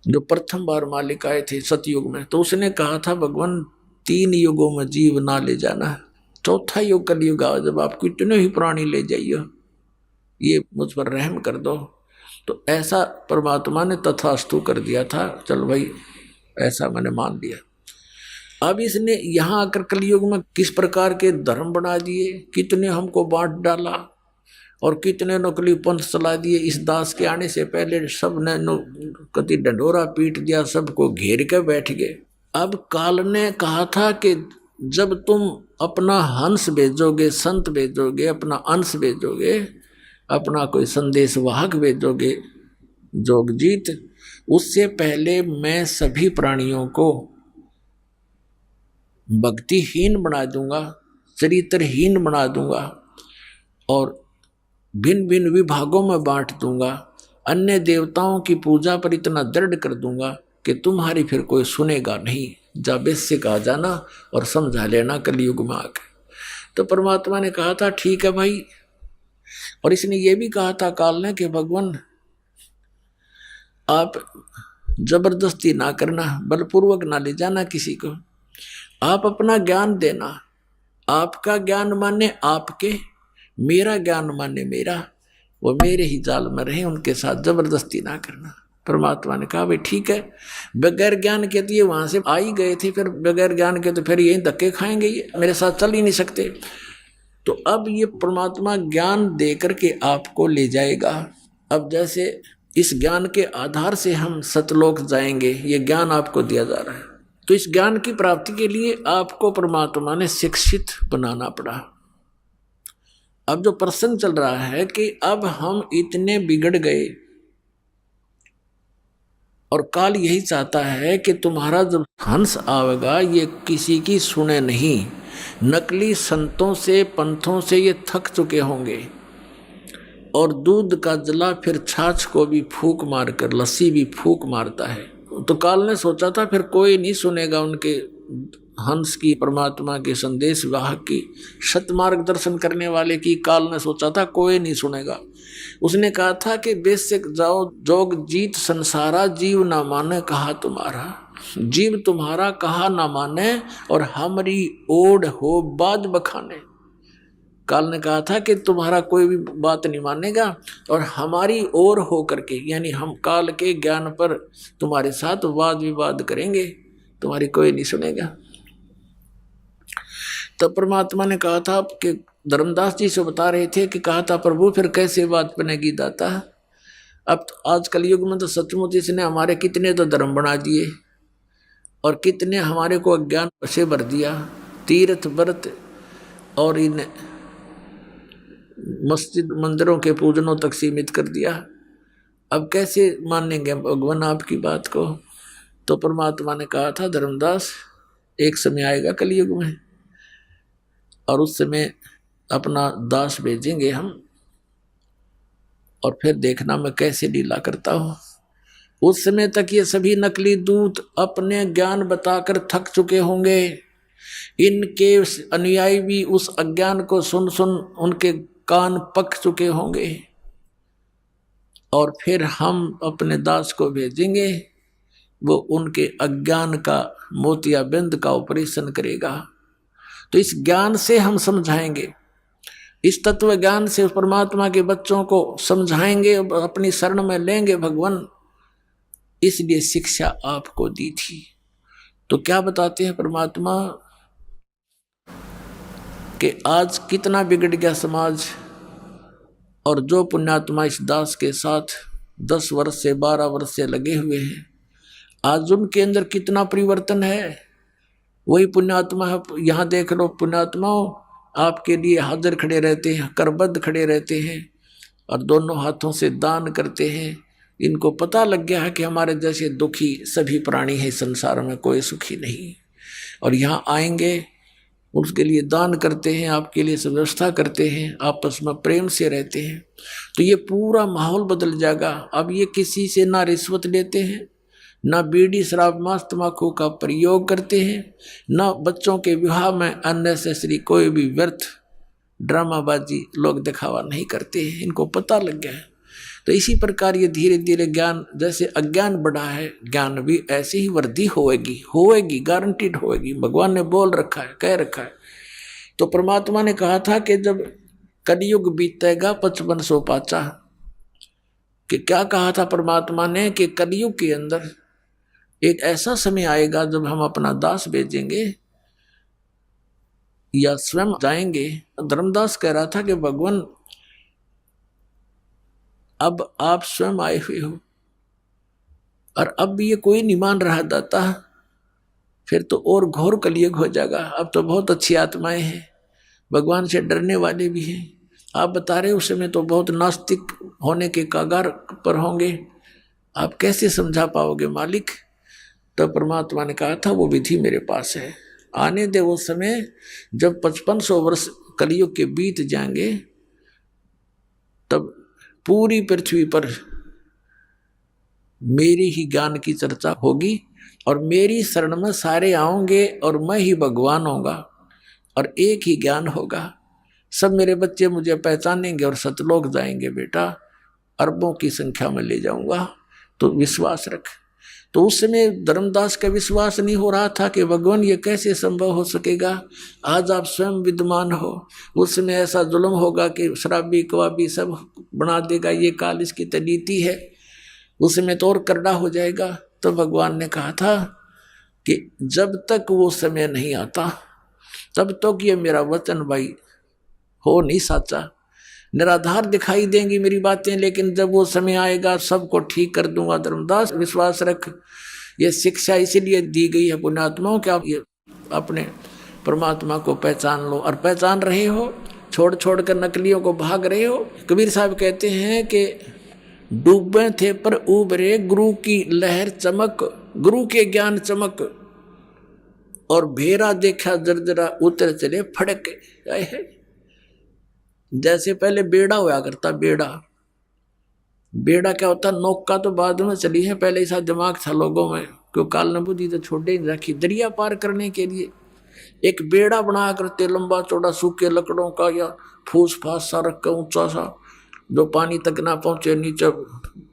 जो प्रथम बार मालिक आए थे सतयुग में, तो उसने कहा था भगवान 3 युगों में जीव ना ले जाना, चौथा युग कलयुग आओ जब आप कितने ही प्राणी ले जाइए, ये मुझ पर रहम कर दो। तो ऐसा परमात्मा ने तथास्तु कर दिया था, चल भाई ऐसा मैंने मान लिया। अब इसने यहाँ आकर कलयुग में किस प्रकार के धर्म बना दिए, कितने हमको बांट डाला और कितने नकली पंथ चला दिए। इस दास के आने से पहले सब ने कति डंडोरा पीट दिया, सबको घेर के बैठ गए। अब काल ने कहा था कि जब तुम अपना हंस भेजोगे, संत भेजोगे, अपना अंश भेजोगे, अपना कोई संदेश वाहक भेजोगे जोगजीत, उससे पहले मैं सभी प्राणियों को भक्तिहीन बना दूंगा, चरित्रहीन बना दूंगा और भिन्न भिन्न विभागों में बांट दूंगा। अन्य देवताओं की पूजा पर इतना दृढ़ कर दूंगा कि तुम्हारी फिर कोई सुनेगा नहीं। जाबेद से कहा जाना और समझा लेना कलयुग में आके। तो परमात्मा ने कहा था ठीक है भाई, और इसने ये भी कहा था काल ने कि भगवान आप जबरदस्ती ना करना, बलपूर्वक ना ले जाना किसी को, आप अपना ज्ञान देना, आपका ज्ञान माने आपके, मेरा ज्ञान माने मेरा, वो मेरे ही जाल में रहे, उनके साथ जबरदस्ती ना करना। परमात्मा ने कहा भाई ठीक है, बगैर ज्ञान के तो ये वहां से आ ही गए थे, फिर बगैर ज्ञान के तो फिर यही धक्के खाएंगे, ये मेरे साथ चल ही नहीं सकते। तो अब ये परमात्मा ज्ञान दे करके आपको ले जाएगा। अब जैसे इस ज्ञान के आधार से हम सतलोक जाएंगे, ये ज्ञान आपको दिया जा रहा है। तो इस ज्ञान की प्राप्ति के लिए आपको परमात्मा ने शिक्षित बनाना पड़ा। अब जो प्रसंग चल रहा है कि अब हम इतने बिगड़ गए और काल यही चाहता है कि तुम्हारा जब हंस आवेगा ये किसी की सुने नहीं। नकली संतों से पंथों से ये थक चुके होंगे और दूध का जला फिर छाछ को भी फूंक मारकर, लस्सी भी फूंक मारता है। तो काल ने सोचा था फिर कोई नहीं सुनेगा उनके हंस की, परमात्मा के संदेश वाहक की, सतमार्ग दर्शन करने वाले की। काल ने सोचा था कोई नहीं सुनेगा। उसने कहा था कि बेशक जाओ जोग जीत संसारा, जीव ना माने कहा तुम्हारा, जीव तुम्हारा कहा ना माने और हमारी ओढ़ हो बाज बखाने। काल ने कहा था कि तुम्हारा कोई भी बात नहीं मानेगा और हमारी ओर हो करके, यानी हम काल के ज्ञान पर तुम्हारे साथ वाद विवाद करेंगे, तुम्हारी कोई नहीं सुनेगा। तब परमात्मा ने कहा था कि धर्मदास जी से बता रहे थे कि कहा था प्रभु फिर कैसे बात बनेगी दाता। अब तो आज कलयुग में तो सचमुच इसने हमारे कितने तो धर्म बना दिए और कितने हमारे को अज्ञान से भर दिया। तीर्थ व्रत और इन मस्जिद मंदिरों के पूजनों तक सीमित कर दिया। अब कैसे मानेंगे भगवान आपकी बात को? तो परमात्मा ने कहा था, धर्मदास एक समय आएगा कलयुग में, और उस समय अपना दास भेजेंगे हम, और फिर देखना मैं कैसे लीला करता हूं। उस समय तक ये सभी नकली दूत अपने ज्ञान बताकर थक चुके होंगे। इनके अनुयायी भी उस अज्ञान को सुन सुन उनके कान पक चुके होंगे, और फिर हम अपने दास को भेजेंगे, वो उनके अज्ञान का मोतियाबिंद का ऑपरेशन करेगा। तो इस ज्ञान से हम समझाएंगे, इस तत्व ज्ञान से परमात्मा के बच्चों को समझाएंगे, अपनी शरण में लेंगे भगवान, इसलिए शिक्षा आपको दी थी। तो क्या बताते हैं परमात्मा कि आज कितना बिगड़ गया समाज, और जो पुण्यात्मा इस दास के साथ 10 वर्ष से 12 वर्ष से लगे हुए हैं, आज उनके अंदर कितना परिवर्तन है। वही पुण्यात्मा है, यहाँ देख लो, पुण्यात्माओं आपके लिए हाजिर खड़े रहते हैं, करबद्ध खड़े रहते हैं, और दोनों हाथों से दान करते हैं। इनको पता लग गया है कि हमारे जैसे दुखी सभी प्राणी हैं संसार में, कोई सुखी नहीं, और यहाँ आएंगे उसके लिए दान करते हैं, आपके लिए व्यवस्था करते हैं, आपस में प्रेम से रहते हैं। तो ये पूरा माहौल बदल जाएगा। अब ये किसी से ना रिश्वत लेते हैं, ना बीड़ी शराब मांस तम्बाकू का प्रयोग करते हैं, ना बच्चों के विवाह में अननेसेसरी कोई भी व्यर्थ ड्रामाबाजी लोग दिखावा नहीं करते हैं। इनको पता लग गया है। तो इसी प्रकार ये धीरे धीरे ज्ञान, जैसे अज्ञान बढ़ा है, ज्ञान भी ऐसी ही वृद्धि होएगी, गारंटीड होएगी। भगवान ने बोल रखा है, कह रखा है। तो परमात्मा ने कहा था कि जब कलयुग बीतेगा 5500 पाचा, कि क्या कहा था परमात्मा ने कि कलयुग के अंदर एक ऐसा समय आएगा जब हम अपना दास भेजेंगे या स्वयं जाएंगे। धर्मदास कह रहा था कि भगवान अब आप स्वयं आए हुए हो, और अब भी ये कोई नहीं मान रहा दाता, फिर तो और घोर कलयुग हो जाएगा। अब तो बहुत अच्छी आत्माएं हैं, भगवान से डरने वाले भी हैं। आप बता रहे उस समय तो बहुत नास्तिक होने के कगार पर होंगे, आप कैसे समझा पाओगे मालिक? तो परमात्मा ने कहा था वो विधि मेरे पास है, आने दे वो समय जब 5500 वर्ष कलयुग के बीत जाएंगे, तब पूरी पृथ्वी पर मेरी ही ज्ञान की चर्चा होगी, और मेरी शरण में सारे आओगे, और मैं ही भगवान होगा, और एक ही ज्ञान होगा। सब मेरे बच्चे मुझे पहचानेंगे और सतलोक जाएंगे। बेटा अरबों की संख्या में ले जाऊंगा, तो विश्वास रख। तो उस समय धर्मदास का विश्वास नहीं हो रहा था कि भगवान ये कैसे संभव हो सकेगा। आज आप स्वयं विद्यमान हो, उस समय ऐसा जुल्म होगा कि शराबी कवाबी सब बना देगा, ये काल इसकी नीति है, उस समय तो और करड़ा हो जाएगा। तो भगवान ने कहा था कि जब तक वो समय नहीं आता तब तक ये मेरा वचन भाई हो नहीं साचा। निराधार दिखाई देंगी मेरी बातें, लेकिन जब वो समय आएगा सबको ठीक कर दूंगा। धर्मदास विश्वास रख। ये शिक्षा इसीलिए दी गई है पुण्यात्माओं कि आप ये अपने परमात्मा को पहचान लो, और पहचान रहे हो, छोड़ छोड़ कर नकलियों को भाग रहे हो। कबीर साहब कहते हैं कि डूबे थे पर उबरे गुरु की लहर चमक, गुरु के ज्ञान चमक, और भेरा देखा जर्जरा उतर चले फड़क। जैसे पहले बेड़ा हुआ करता, बेड़ा क्या होता, नौका तो बाद में चली है, पहले ऐसा दिमाग था लोगों में, क्यों काल ने बुद्धि तो छोड़े ही रखी। दरिया पार करने के लिए एक बेड़ा बना करते, लंबा चौड़ा सूखे लकड़ों का या फूस फास सा रख कर ऊंचा सा, जो पानी तक ना पहुंचे, नीचे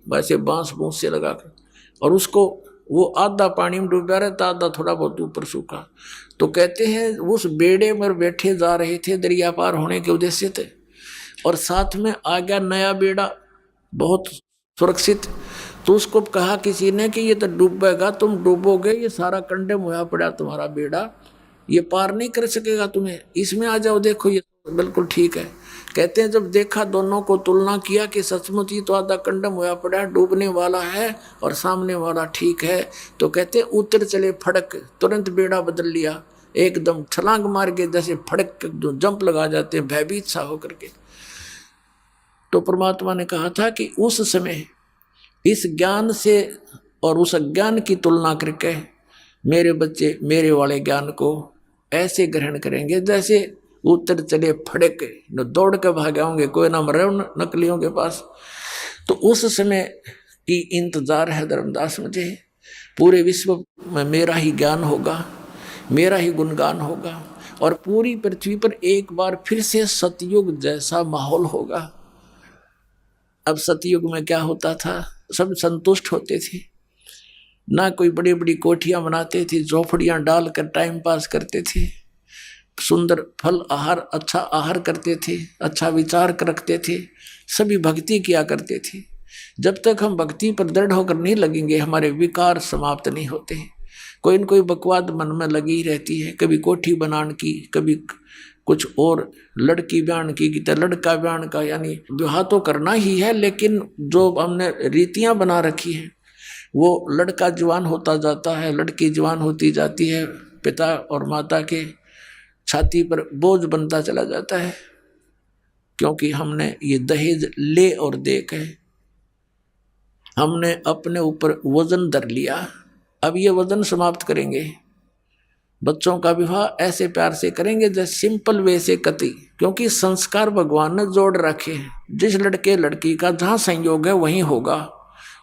वैसे बांस बूंस से लगा कर, और उसको वो आधा पानी में डूबा रहता, आधा थोड़ा बहुत ऊपर सूखा। तो कहते हैं उस बेड़े में बैठे जा रहे थे दरिया पार होने के उद्देश्य थे, और साथ में आ गया नया बेड़ा बहुत सुरक्षित। तो उसको कहा किसी ने कि ये तो डूबेगा, तुम डूबोगे, ये सारा कंडम होया पड़ा तुम्हारा बेड़ा, ये पार नहीं कर सकेगा तुम्हें, इसमें आ जाओ, देखो ये बिल्कुल ठीक है। कहते हैं जब देखा, दोनों को तुलना किया कि सचमुच ही तो आधा कंडम होया पड़ा, डूबने वाला है और सामने वाला ठीक है, तो कहते उतर चले फड़क, तुरंत बेड़ा बदल लिया, एकदम छलांग मार के जैसे फड़क जो जंप लगा जाते हैं भयभीत सा होकर के। तो परमात्मा ने कहा था कि उस समय इस ज्ञान से और उस अज्ञान की तुलना करके मेरे बच्चे मेरे वाले ज्ञान को ऐसे ग्रहण करेंगे जैसे उत्तर चले फड़क न दौड़ के भागे होंगे, कोई ना मरे नकलियों के पास। तो उस समय की इंतजार है धर्मदास मुझे, पूरे विश्व में मेरा ही ज्ञान होगा, मेरा ही गुणगान होगा और पूरी पृथ्वी पर एक बार फिर से सतयुग जैसा माहौल होगा। अब सतयुग में क्या होता था, सब संतुष्ट होते थे, ना कोई बड़ी बड़ी कोठियां बनाते थे, झोपड़ियां डालकर टाइम पास करते थे, सुंदर फल आहार अच्छा आहार करते थे, अच्छा विचार रखते थे, सभी भक्ति किया करते थे। जब तक हम भक्ति पर दृढ़ होकर नहीं लगेंगे हमारे विकार समाप्त नहीं होते। कोई न कोई बकवाद मन में लगी रहती है, कभी कोठी बनाने की, कभी कुछ और लड़की ब्यान की, लड़का ब्यान का, यानी विवाह तो करना ही है, लेकिन जो हमने रीतियां बना रखी है वो लड़का जवान होता जाता है, लड़की जवान होती जाती है, पिता और माता के छाती पर बोझ बनता चला जाता है, क्योंकि हमने ये दहेज ले और दे के हमने अपने ऊपर वजन धर लिया। अब ये वजन समाप्त करेंगे, बच्चों का विवाह ऐसे प्यार से करेंगे जैसे सिंपल वे से कति, क्योंकि संस्कार भगवान ने जोड़ रखे हैं। जिस लड़के लड़की का जहाँ संयोग है वहीं होगा,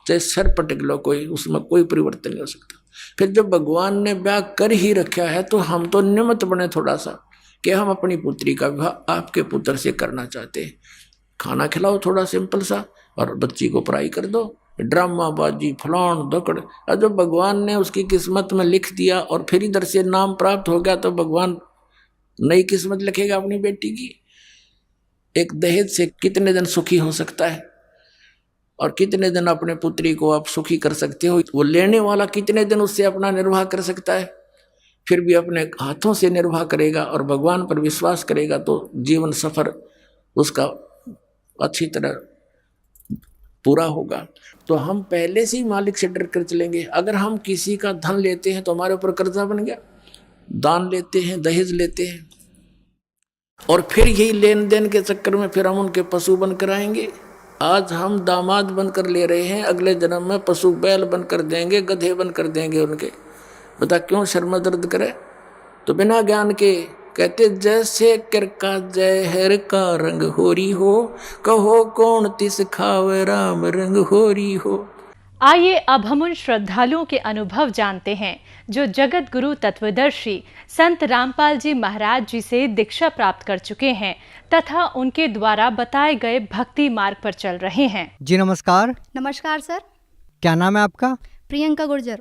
चाहे सर पटक लो कोई, उसमें कोई परिवर्तन नहीं हो सकता। फिर जब भगवान ने ब्याह कर ही रखा है तो हम तो निमित्त बने थोड़ा सा कि हम अपनी पुत्री का विवाह आपके पुत्र से करना चाहते हैं। खाना खिलाओ थोड़ा सिंपल सा और बच्ची को पढ़ाई कर दो, ड्रामाबाजी फलान दकड़। और जब भगवान ने उसकी किस्मत में लिख दिया और फिर इधर से नाम प्राप्त हो गया तो भगवान नई किस्मत लिखेगा अपनी बेटी की। एक दहेज से कितने दिन सुखी हो सकता है और कितने दिन अपने पुत्री को आप सुखी कर सकते हो, वो लेने वाला कितने दिन उससे अपना निर्वाह कर सकता है। फिर भी अपने हाथों से निर्वाह करेगा और भगवान पर विश्वास करेगा तो जीवन सफर उसका अच्छी तरह पूरा होगा। तो हम पहले से ही मालिक से डर कर चलेंगे। अगर हम किसी का धन लेते हैं तो हमारे ऊपर कर्जा बन गया, दान लेते हैं, दहेज लेते हैं और फिर यही लेन देन के चक्कर में फिर हम उनके पशु बनकर आएंगे। आज हम दामाद बनकर ले रहे हैं, अगले जन्म में पशु बैल बनकर देंगे, गधे बनकर देंगे उनके। बता क्यों शर्म दर्द करे। तो बिना ज्ञान के कहते जैसे किरका जहर का रंग होरी हो, कहो कौन तिस खावे राम रंग होरी हो। आइए अब हम उन श्रद्धालुओं के अनुभव जानते हैं जो जगत गुरु तत्वदर्शी संत रामपाल जी महाराज जी से दीक्षा प्राप्त कर चुके हैं तथा उनके द्वारा बताए गए भक्ति मार्ग पर चल रहे हैं। जी नमस्कार। नमस्कार सर। क्या नाम है आपका? प्रियंका गुर्जर।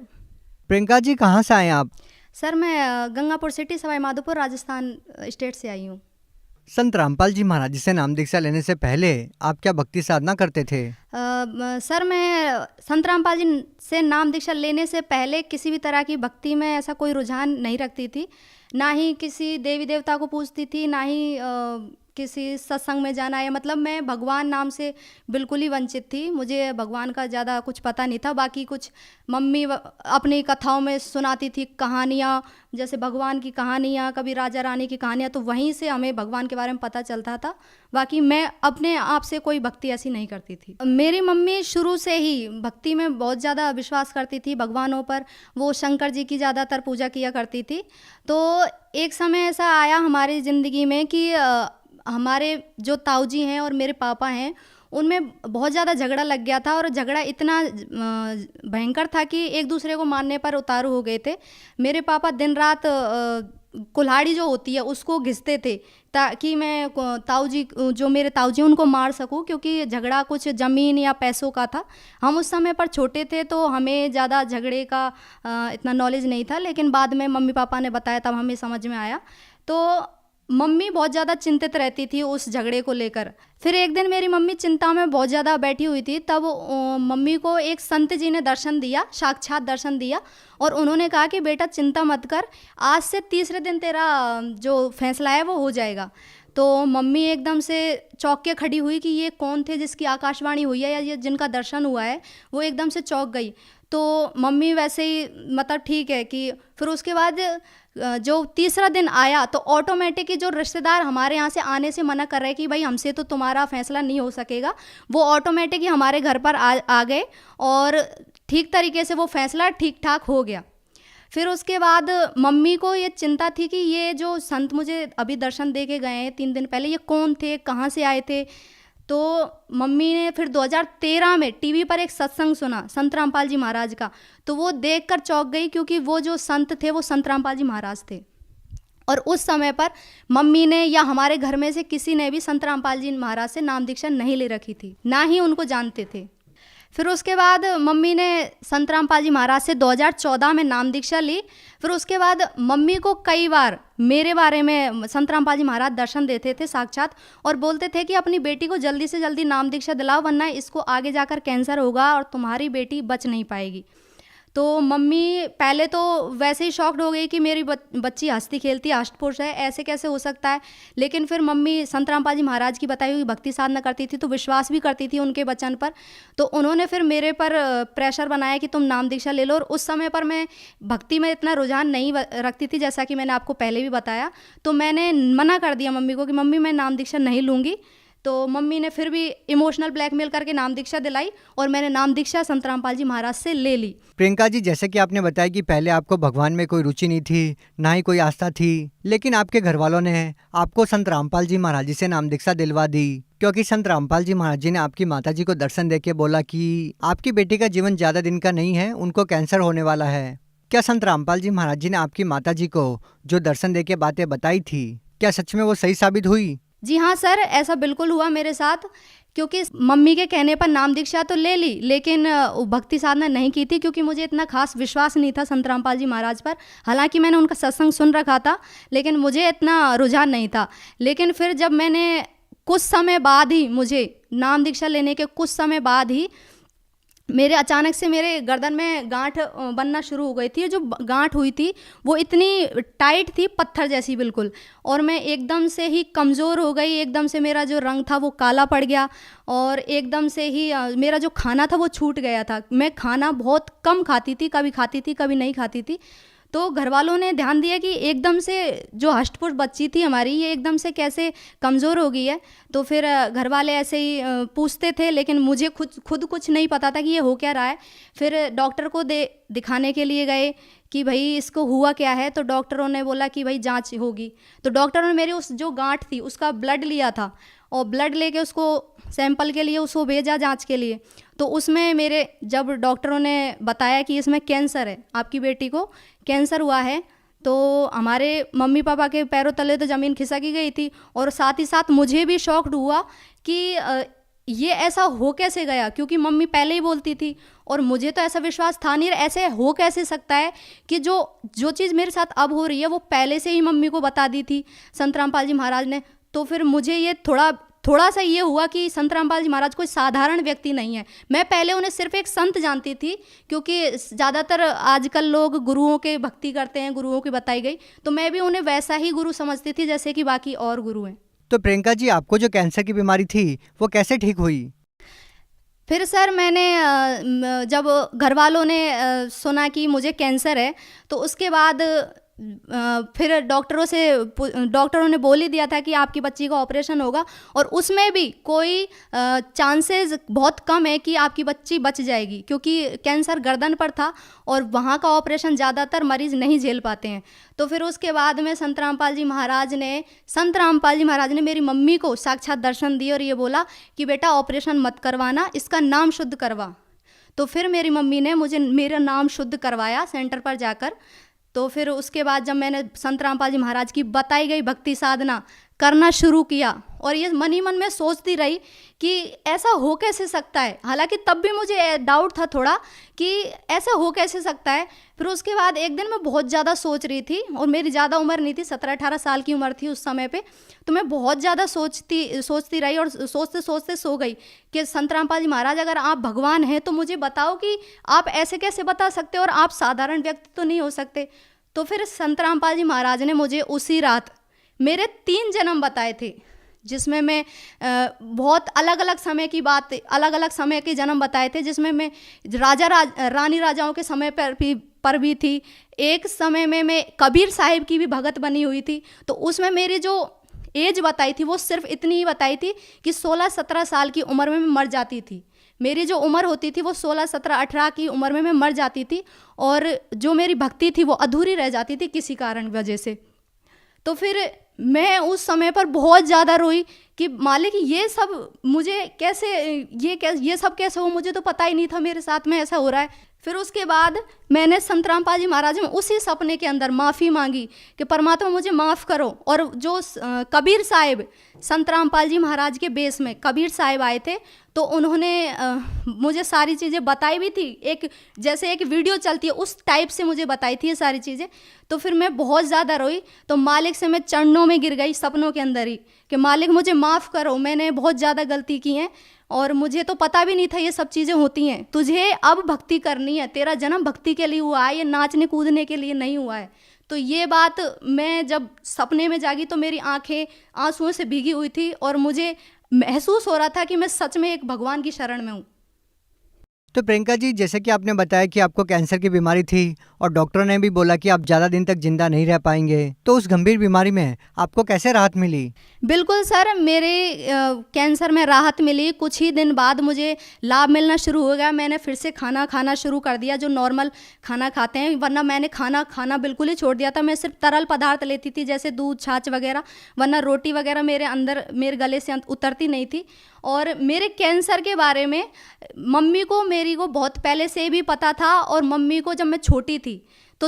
प्रियंका जी कहाँ से आए आप? सर मैं गंगापुर सिटी सवाई माधोपुर राजस्थान स्टेट से आई हूँ। संत रामपाल जी महाराज जी से नाम दीक्षा लेने से पहले आप क्या भक्ति साधना करते थे? सर मैं संत रामपाल जी से नाम दीक्षा लेने से पहले किसी भी तरह की भक्ति में ऐसा कोई रुझान नहीं रखती थी, ना ही किसी देवी देवता को पूजती थी, ना ही किसी सत्संग में जाना है। मतलब मैं भगवान नाम से बिल्कुल ही वंचित थी, मुझे भगवान का ज़्यादा कुछ पता नहीं था। बाकी कुछ मम्मी अपनी कथाओं में सुनाती थी कहानियाँ, जैसे भगवान की कहानियाँ, कभी राजा रानी की कहानियाँ, तो वहीं से हमें भगवान के बारे में पता चलता था। बाकी मैं अपने आप से कोई भक्ति ऐसी नहीं करती थी। मेरी मम्मी शुरू से ही भक्ति में बहुत ज़्यादा विश्वास करती थी भगवानों पर, वो शंकर जी की ज़्यादातर पूजा किया करती थी। तो एक समय ऐसा आया हमारी ज़िंदगी में कि हमारे जो ताऊ जी हैं और मेरे पापा हैं उनमें बहुत ज़्यादा झगड़ा लग गया था, और झगड़ा इतना भयंकर था कि एक दूसरे को मारने पर उतारू हो गए थे। मेरे पापा दिन रात कुल्हाड़ी जो होती है उसको घिसते थे ताकि मैं ताऊ जी, जो मेरे ताऊ जी उनको मार सकूं, क्योंकि झगड़ा कुछ ज़मीन या पैसों का था। हम उस समय पर छोटे थे तो हमें ज़्यादा झगड़े का इतना नॉलेज नहीं था, लेकिन बाद में मम्मी पापा ने बताया तब हमें समझ में आया। तो मम्मी बहुत ज़्यादा चिंतित रहती थी उस झगड़े को लेकर। फिर एक दिन मेरी मम्मी चिंता में बहुत ज़्यादा बैठी हुई थी, तब मम्मी को एक संत जी ने दर्शन दिया, साक्षात दर्शन दिया, और उन्होंने कहा कि बेटा चिंता मत कर, आज से तीसरे दिन तेरा जो फैसला है वो हो जाएगा। तो मम्मी एकदम से चौंक के खड़ी हुई कि ये कौन थे जिसकी आकाशवाणी हुई है या ये जिनका दर्शन हुआ है, वो एकदम से चौंक गई। तो मम्मी वैसे ही मतलब ठीक है कि फिर उसके बाद जो तीसरा दिन आया तो ऑटोमेटिक ही जो रिश्तेदार हमारे यहाँ से आने से मना कर रहे कि भाई हमसे तो तुम्हारा फैसला नहीं हो सकेगा, वो ऑटोमेटिक ही हमारे घर पर आ गए और ठीक तरीके से वो फैसला ठीक ठाक हो गया। फिर उसके बाद मम्मी को ये चिंता थी कि ये जो संत मुझे अभी दर्शन दे के गए हैं 3 दिन पहले, ये कौन थे, कहाँ से आए थे। तो मम्मी ने फिर 2013 में टीवी पर एक सत्संग सुना संत रामपाल जी महाराज का, तो वो देखकर चौंक गई, क्योंकि वो जो संत थे वो संत रामपाल जी महाराज थे। और उस समय पर मम्मी ने या हमारे घर में से किसी ने भी संत रामपाल जी महाराज से नाम दीक्षा नहीं ले रखी थी, ना ही उनको जानते थे। फिर उसके बाद मम्मी ने संत रामपाल जी महाराज से 2014 में नाम दीक्षा ली। फिर उसके बाद मम्मी को कई बार मेरे बारे में संत रामपाल जी महाराज दर्शन देते थे साक्षात, और बोलते थे कि अपनी बेटी को जल्दी से जल्दी नाम दीक्षा दिलाओ, वरना इसको आगे जाकर कैंसर होगा और तुम्हारी बेटी बच नहीं पाएगी। तो मम्मी पहले तो वैसे ही शॉक्ड हो गई कि मेरी बच्ची हंसती खेलती अष्टपुरुष है, ऐसे कैसे हो सकता है। लेकिन फिर मम्मी संत रामपाल जी महाराज की बताई हुई भक्ति साधना करती थी, तो विश्वास भी करती थी उनके वचन पर। तो उन्होंने फिर मेरे पर प्रेशर बनाया कि तुम नाम दीक्षा ले लो। और उस समय पर मैं भक्ति में इतना रुझान नहीं रखती थी, जैसा कि मैंने आपको पहले भी बताया। तो मैंने मना कर दिया मम्मी को कि मम्मी मैं नाम दीक्षा नहीं लूँगी। तो मम्मी ने फिर भी इमोशनल ब्लैकमेल करके नाम दीक्षा दिलाई और मैंने नाम दीक्षा संत रामपाल जी महाराज से ले ली। प्रियंका जी, जैसे कि आपने बताया कि पहले आपको भगवान में कोई रुचि नहीं थी, ना ही कोई आस्था थी, लेकिन आपके घर वालों ने आपको संत रामपाल जी महाराज जी से नाम दीक्षा दिलवा दी, क्योंकि संत रामपाल जी महाराज जी ने आपकी माता जी को दर्शन देके बोला कि आपकी बेटी का जीवन ज़्यादा दिन का नहीं है, उनको कैंसर होने वाला है। क्या संत रामपाल जी महाराज जी ने आपकी माता जी को जो दर्शन देके बातें बताई थी, क्या सच में वो सही साबित हुई? जी हाँ सर, ऐसा बिल्कुल हुआ मेरे साथ। क्योंकि मम्मी के कहने पर नाम दीक्षा तो ले ली, लेकिन भक्ति साधना नहीं की थी, क्योंकि मुझे इतना खास विश्वास नहीं था संत रामपाल जी महाराज पर। हालांकि मैंने उनका सत्संग सुन रखा था, लेकिन मुझे इतना रुझान नहीं था। लेकिन फिर जब मैंने कुछ समय बाद ही, मुझे नाम दीक्षा लेने के कुछ समय बाद ही मेरे अचानक से मेरे गर्दन में गांठ बनना शुरू हो गई थी। जो गांठ हुई थी वो इतनी टाइट थी, पत्थर जैसी बिल्कुल, और मैं एकदम से ही कमज़ोर हो गई। एकदम से मेरा जो रंग था वो काला पड़ गया और एकदम से ही मेरा जो खाना था वो छूट गया था। मैं खाना बहुत कम खाती थी, कभी खाती थी कभी नहीं खाती थी। तो घर वालों ने ध्यान दिया कि एकदम से जो हष्टपुष्ट बच्ची थी हमारी, ये एकदम से कैसे कमज़ोर हो गई है। तो फिर घर वाले ऐसे ही पूछते थे, लेकिन मुझे खुद कुछ नहीं पता था कि ये हो क्या रहा है। फिर डॉक्टर को दिखाने के लिए गए कि भाई इसको हुआ क्या है। तो डॉक्टरों ने बोला कि भाई जांच होगी। तो डॉक्टरों ने मेरी उस जो गांठ थी उसका ब्लड लिया था और ब्लड लेके उसको सैंपल के लिए उसको भेजा जांच के लिए। तो उसमें मेरे जब डॉक्टरों ने बताया कि इसमें कैंसर है, आपकी बेटी को कैंसर हुआ है, तो हमारे मम्मी पापा के पैरों तले तो ज़मीन खिसक गई थी। और साथ ही साथ मुझे भी शॉक्ड हुआ कि ये ऐसा हो कैसे गया, क्योंकि मम्मी पहले ही बोलती थी और मुझे तो ऐसा विश्वास था नहीं, ऐसे हो कैसे सकता है कि जो चीज़ मेरे साथ अब हो रही है वो पहले से ही मम्मी को बता दी थी संत रामपाल जी महाराज ने। तो फिर मुझे ये थोड़ा सा ये हुआ कि संत रामपाल जी महाराज कोई साधारण व्यक्ति नहीं है। मैं पहले उन्हें सिर्फ एक संत जानती थी, क्योंकि ज़्यादातर आजकल लोग गुरुओं के भक्ति करते हैं, गुरुओं की बताई गई, तो मैं भी उन्हें वैसा ही गुरु समझती थी जैसे कि बाकी और गुरु हैं। तो प्रियंका जी, आपको जो कैंसर की बीमारी थी वो कैसे ठीक हुई? फिर सर मैंने जब घर वालों ने सुना कि मुझे कैंसर है, तो उसके बाद फिर डॉक्टरों ने बोल ही दिया था कि आपकी बच्ची का ऑपरेशन होगा, और उसमें भी कोई चांसेस बहुत कम है कि आपकी बच्ची बच जाएगी, क्योंकि कैंसर गर्दन पर था और वहाँ का ऑपरेशन ज़्यादातर मरीज़ नहीं झेल पाते हैं। तो फिर उसके बाद में संत रामपाल जी महाराज ने मेरी मम्मी को साक्षात दर्शन दिए और ये बोला कि बेटा ऑपरेशन मत करवाना, इसका नाम शुद्ध करवा। तो फिर मेरी मम्मी ने मेरा नाम शुद्ध करवाया सेंटर पर जाकर। तो फिर उसके बाद जब मैंने संत रामपाल जी महाराज की बताई गई भक्ति साधना करना शुरू किया, और ये मन ही मन में सोचती रही कि ऐसा हो कैसे सकता है। हालांकि तब भी मुझे डाउट था थोड़ा कि ऐसा हो कैसे सकता है। फिर उसके बाद एक दिन मैं बहुत ज़्यादा सोच रही थी, और मेरी ज़्यादा उम्र नहीं थी, 17-18 साल की उम्र थी उस समय पे। तो मैं बहुत ज़्यादा सोचती रही और सोचते सोचते सो गई कि संत रामपाल जी महाराज, अगर आप भगवान हैं तो मुझे बताओ कि आप ऐसे कैसे बता सकते हो, और आप साधारण व्यक्ति तो नहीं हो सकते। तो फिर संत रामपाल जी महाराज ने मुझे उसी रात मेरे 3 जन्म बताए थे, जिसमें मैं बहुत अलग अलग समय के जन्म बताए थे, जिसमें मैं रानी राजाओं के समय पर भी पर भी थी। एक समय में मैं कबीर साहिब की भी भगत बनी हुई थी। तो उसमें मेरी जो एज बताई थी वो सिर्फ इतनी ही बताई थी कि 16-17 साल की उम्र में मैं मर जाती थी। मेरी जो उम्र होती थी वो 16-17-18 की उम्र में मैं मर जाती थी, और जो मेरी भक्ति थी वो अधूरी रह जाती थी किसी कारण वजह से। तो फिर मैं उस समय पर बहुत ज़्यादा रोई कि मालिक ये सब मुझे कैसे, ये सब कैसे हो, मुझे तो पता ही नहीं था मेरे साथ में ऐसा हो रहा है। फिर उसके बाद मैंने संत रामपाल जी महाराज में उसी सपने के अंदर माफ़ी मांगी कि परमात्मा मुझे माफ़ करो। और जो कबीर साहिब, संत रामपाल जी महाराज के बेस में कबीर साहिब आए थे, तो उन्होंने मुझे सारी चीज़ें बताई भी थी, एक जैसे एक वीडियो चलती है उस टाइप से मुझे बताई थी ये सारी चीज़ें। तो फिर मैं बहुत ज़्यादा रोई, तो मालिक से मैं चरणों में गिर गई सपनों के अंदर ही कि मालिक मुझे माफ़ करो, मैंने बहुत ज़्यादा गलती की है और मुझे तो पता भी नहीं था ये सब चीज़ें होती हैं। तुझे अब भक्ति करनी है, तेरा जन्म भक्ति के लिए हुआ है, ये नाचने कूदने के लिए नहीं हुआ है। तो ये बात मैं जब सपने में जागी तो मेरी आंखें आंसुओं से भीगी हुई थी और मुझे महसूस हो रहा था कि मैं सच में एक भगवान की शरण में हूँ। तो प्रियंका जी, जैसे कि आपने बताया कि आपको कैंसर की बीमारी थी और डॉक्टरों ने भी बोला कि आप ज़्यादा दिन तक जिंदा नहीं रह पाएंगे, तो उस गंभीर बीमारी में आपको कैसे राहत मिली? बिल्कुल सर, मेरे कैंसर में राहत मिली। कुछ ही दिन बाद मुझे लाभ मिलना शुरू हो गया। मैंने फिर से खाना खाना शुरू कर दिया, जो नॉर्मल खाना खाते हैं, वरना मैंने खाना खाना बिल्कुल ही छोड़ दिया था। मैं सिर्फ तरल पदार्थ लेती थी, जैसे दूध, छाछ वगैरह, वरना रोटी वगैरह मेरे गले से उतरती नहीं थी। और मेरे कैंसर के बारे में मम्मी को, मेरी को बहुत पहले से भी पता था। और मम्मी को जब मैं छोटी थी तो